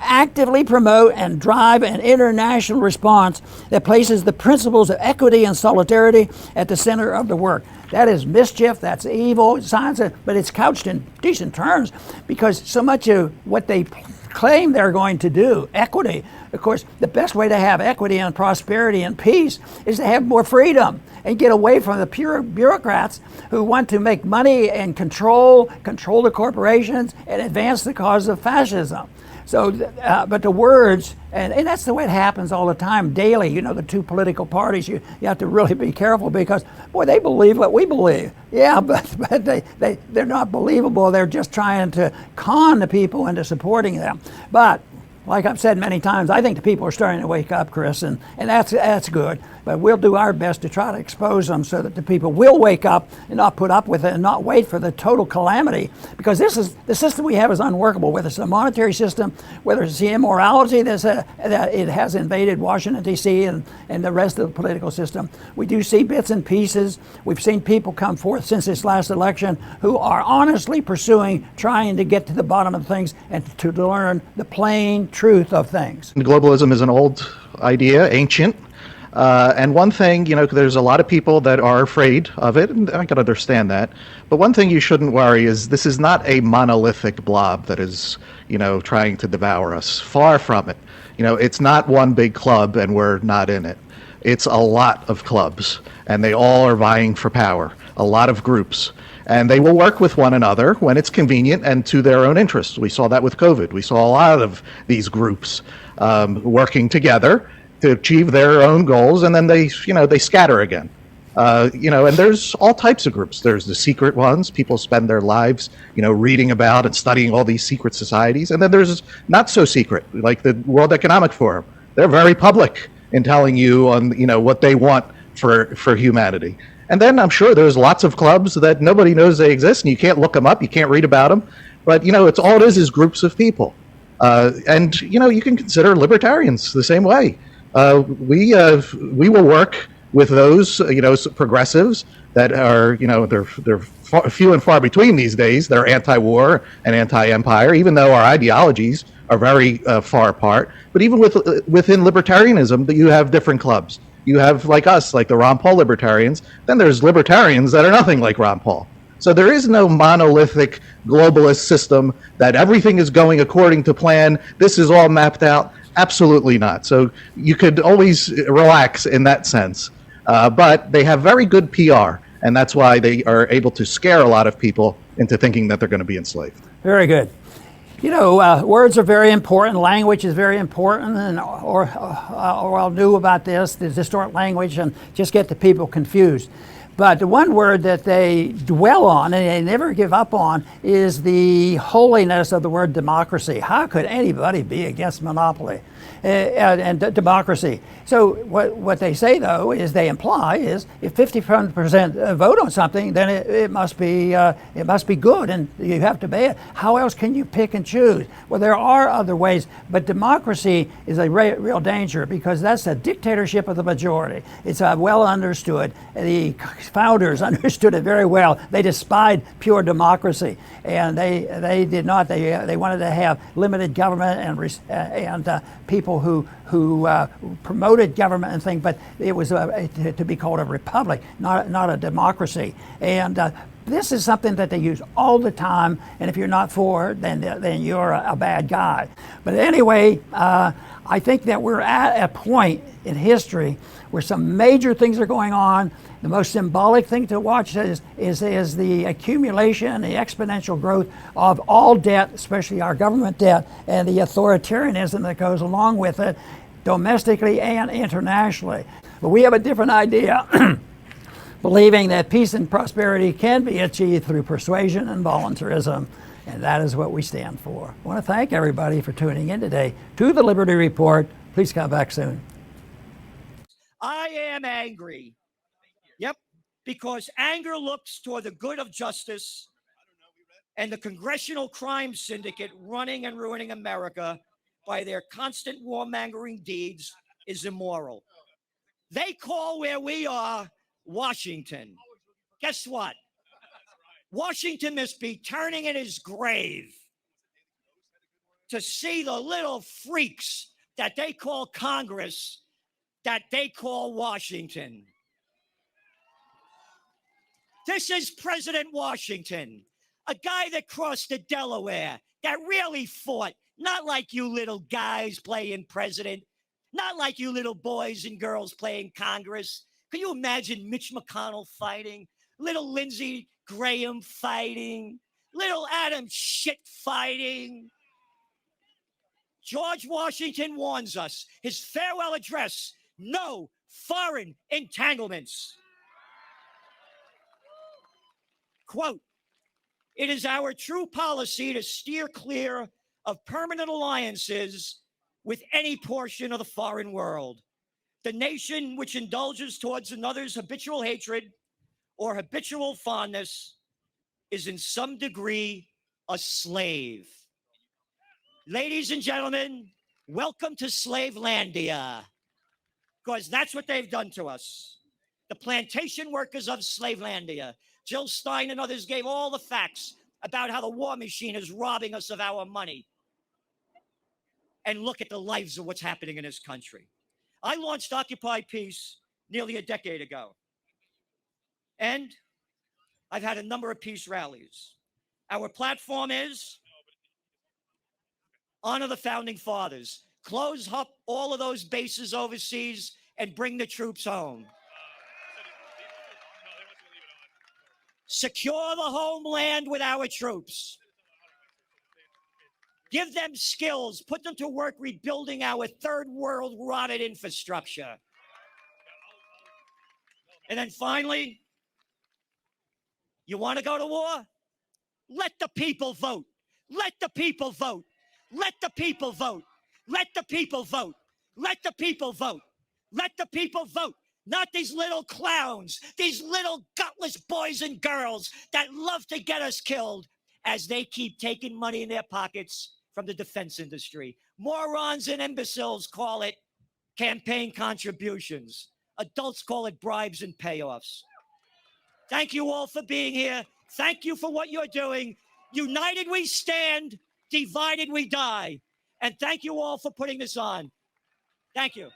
actively promote and drive an international response that places the principles of equity and solidarity at the center of the work. That is mischief, that's evil, science, but it's couched in decent terms because so much of what they claim they're going to do, equity, of course, the best way to have equity and prosperity and peace is to have more freedom and get away from the pure bureaucrats who want to make money and control the corporations and advance the cause of fascism. So, but the words, and that's the way it happens all the time, daily, the two political parties, you have to really be careful because, boy, they believe what we believe. Yeah, but they're not believable. They're just trying to con the people into supporting them. But like I've said many times, I think the people are starting to wake up, Chris, and that's good. But we'll do our best to try to expose them so that the people will wake up and not put up with it and not wait for the total calamity. Because the system we have is unworkable, whether it's a monetary system, whether it's the immorality that it has invaded Washington, D.C. and the rest of the political system. We do see bits and pieces. We've seen people come forth since this last election who are honestly trying to get to the bottom of things and to learn the plain truth of things. Globalism is an old idea, ancient. And one thing, there's a lot of people that are afraid of it, and I can understand that. But one thing you shouldn't worry is this is not a monolithic blob that is, trying to devour us. Far from it. It's not one big club and we're not in it. It's a lot of clubs, and they all are vying for power. A lot of groups. And they will work with one another when it's convenient and to their own interests. We saw that with COVID. We saw a lot of these groups working together to achieve their own goals, and then they scatter again. And there's all types of groups. There's the secret ones. People spend their lives, reading about and studying all these secret societies. And then there's not so secret, like the World Economic Forum. They're very public in telling you on, what they want for humanity. And then I'm sure there's lots of clubs that nobody knows they exist, and you can't look them up. You can't read about them. But, it's all it is groups of people. And you can consider libertarians the same way. We will work with those, progressives that are, they're few and far between these days. They're anti-war and anti-empire, even though our ideologies are very far apart. But even within libertarianism, that you have different clubs. You have, like us, like the Ron Paul libertarians. Then there's libertarians that are nothing like Ron Paul. So there is no monolithic globalist system that everything is going according to plan. This is all mapped out. Absolutely not. So you could always relax in that sense. But they have very good PR, and that's why they are able to scare a lot of people into thinking that they're going to be enslaved. Very good. You know, words are very important. Language is very important, and Orwell knew about this distort language and just get the people confused. But the one word that they dwell on and they never give up on is the holiness of the word democracy. How could anybody be against monopoly and democracy? So what they say, though, is they imply is if 50% vote on something, then it must be good, and you have to obey it. How else can you pick and choose? Well, there are other ways, but democracy is a real danger because that's a dictatorship of the majority. It's well understood. The founders understood it very well. They despised pure democracy, and they did not. They wanted to have limited government and people who promoted government and things, but it was to be called a republic, not a democracy. And this is something that they use all the time, and if you're not for it, then you're a bad guy. But anyway, I think that we're at a point in history where some major things are going on. The most symbolic thing to watch is the accumulation, the exponential growth of all debt, especially our government debt, and the authoritarianism that goes along with it, domestically and internationally. But we have a different idea, believing that peace and prosperity can be achieved through persuasion and voluntarism, and that is what we stand for. I want to thank everybody for tuning in today to the Liberty Report. Please come back soon. I am angry. Yep, because anger looks toward the good of justice, and the congressional crime syndicate running and ruining America by their constant warmongering deeds is immoral. They call where we are Washington. Guess what? Washington must be turning in his grave to see the little freaks that they call Congress, that they call Washington. This is President Washington, a guy that crossed the Delaware, that really fought, not like you little guys playing president, not like you little boys and girls playing Congress. Can you imagine Mitch McConnell fighting, little Lindsey Graham fighting, little Adam Schiff fighting? George Washington warns us, his farewell address, no foreign entanglements. Quote, "It is our true policy to steer clear of permanent alliances with any portion of the foreign world. The nation which indulges towards another's habitual hatred or habitual fondness is in some degree a slave." Ladies and gentlemen, welcome to Slavelandia, because that's what they've done to us. The plantation workers of Slavelandia. Jill Stein and others gave all the facts about how the war machine is robbing us of our money. And look at the lives of what's happening in this country. I launched Occupy Peace nearly a decade ago. And I've had a number of peace rallies. Our platform is honor the founding fathers, close up all of those bases overseas, and bring the troops home. Secure the homeland with our troops. Give them skills, put them to work rebuilding our third world rotted infrastructure. And then finally, you want to go to war? Let the people vote. Let the people vote. Let the people vote. Let the people vote. Let the people vote. Let the people vote. Not these little clowns, these little gutless boys and girls that love to get us killed as they keep taking money in their pockets from the defense industry. Morons and imbeciles call it campaign contributions. Adults call it bribes and payoffs. Thank you all for being here. Thank you for what you're doing. United we stand, divided we die. And thank you all for putting this on. Thank you.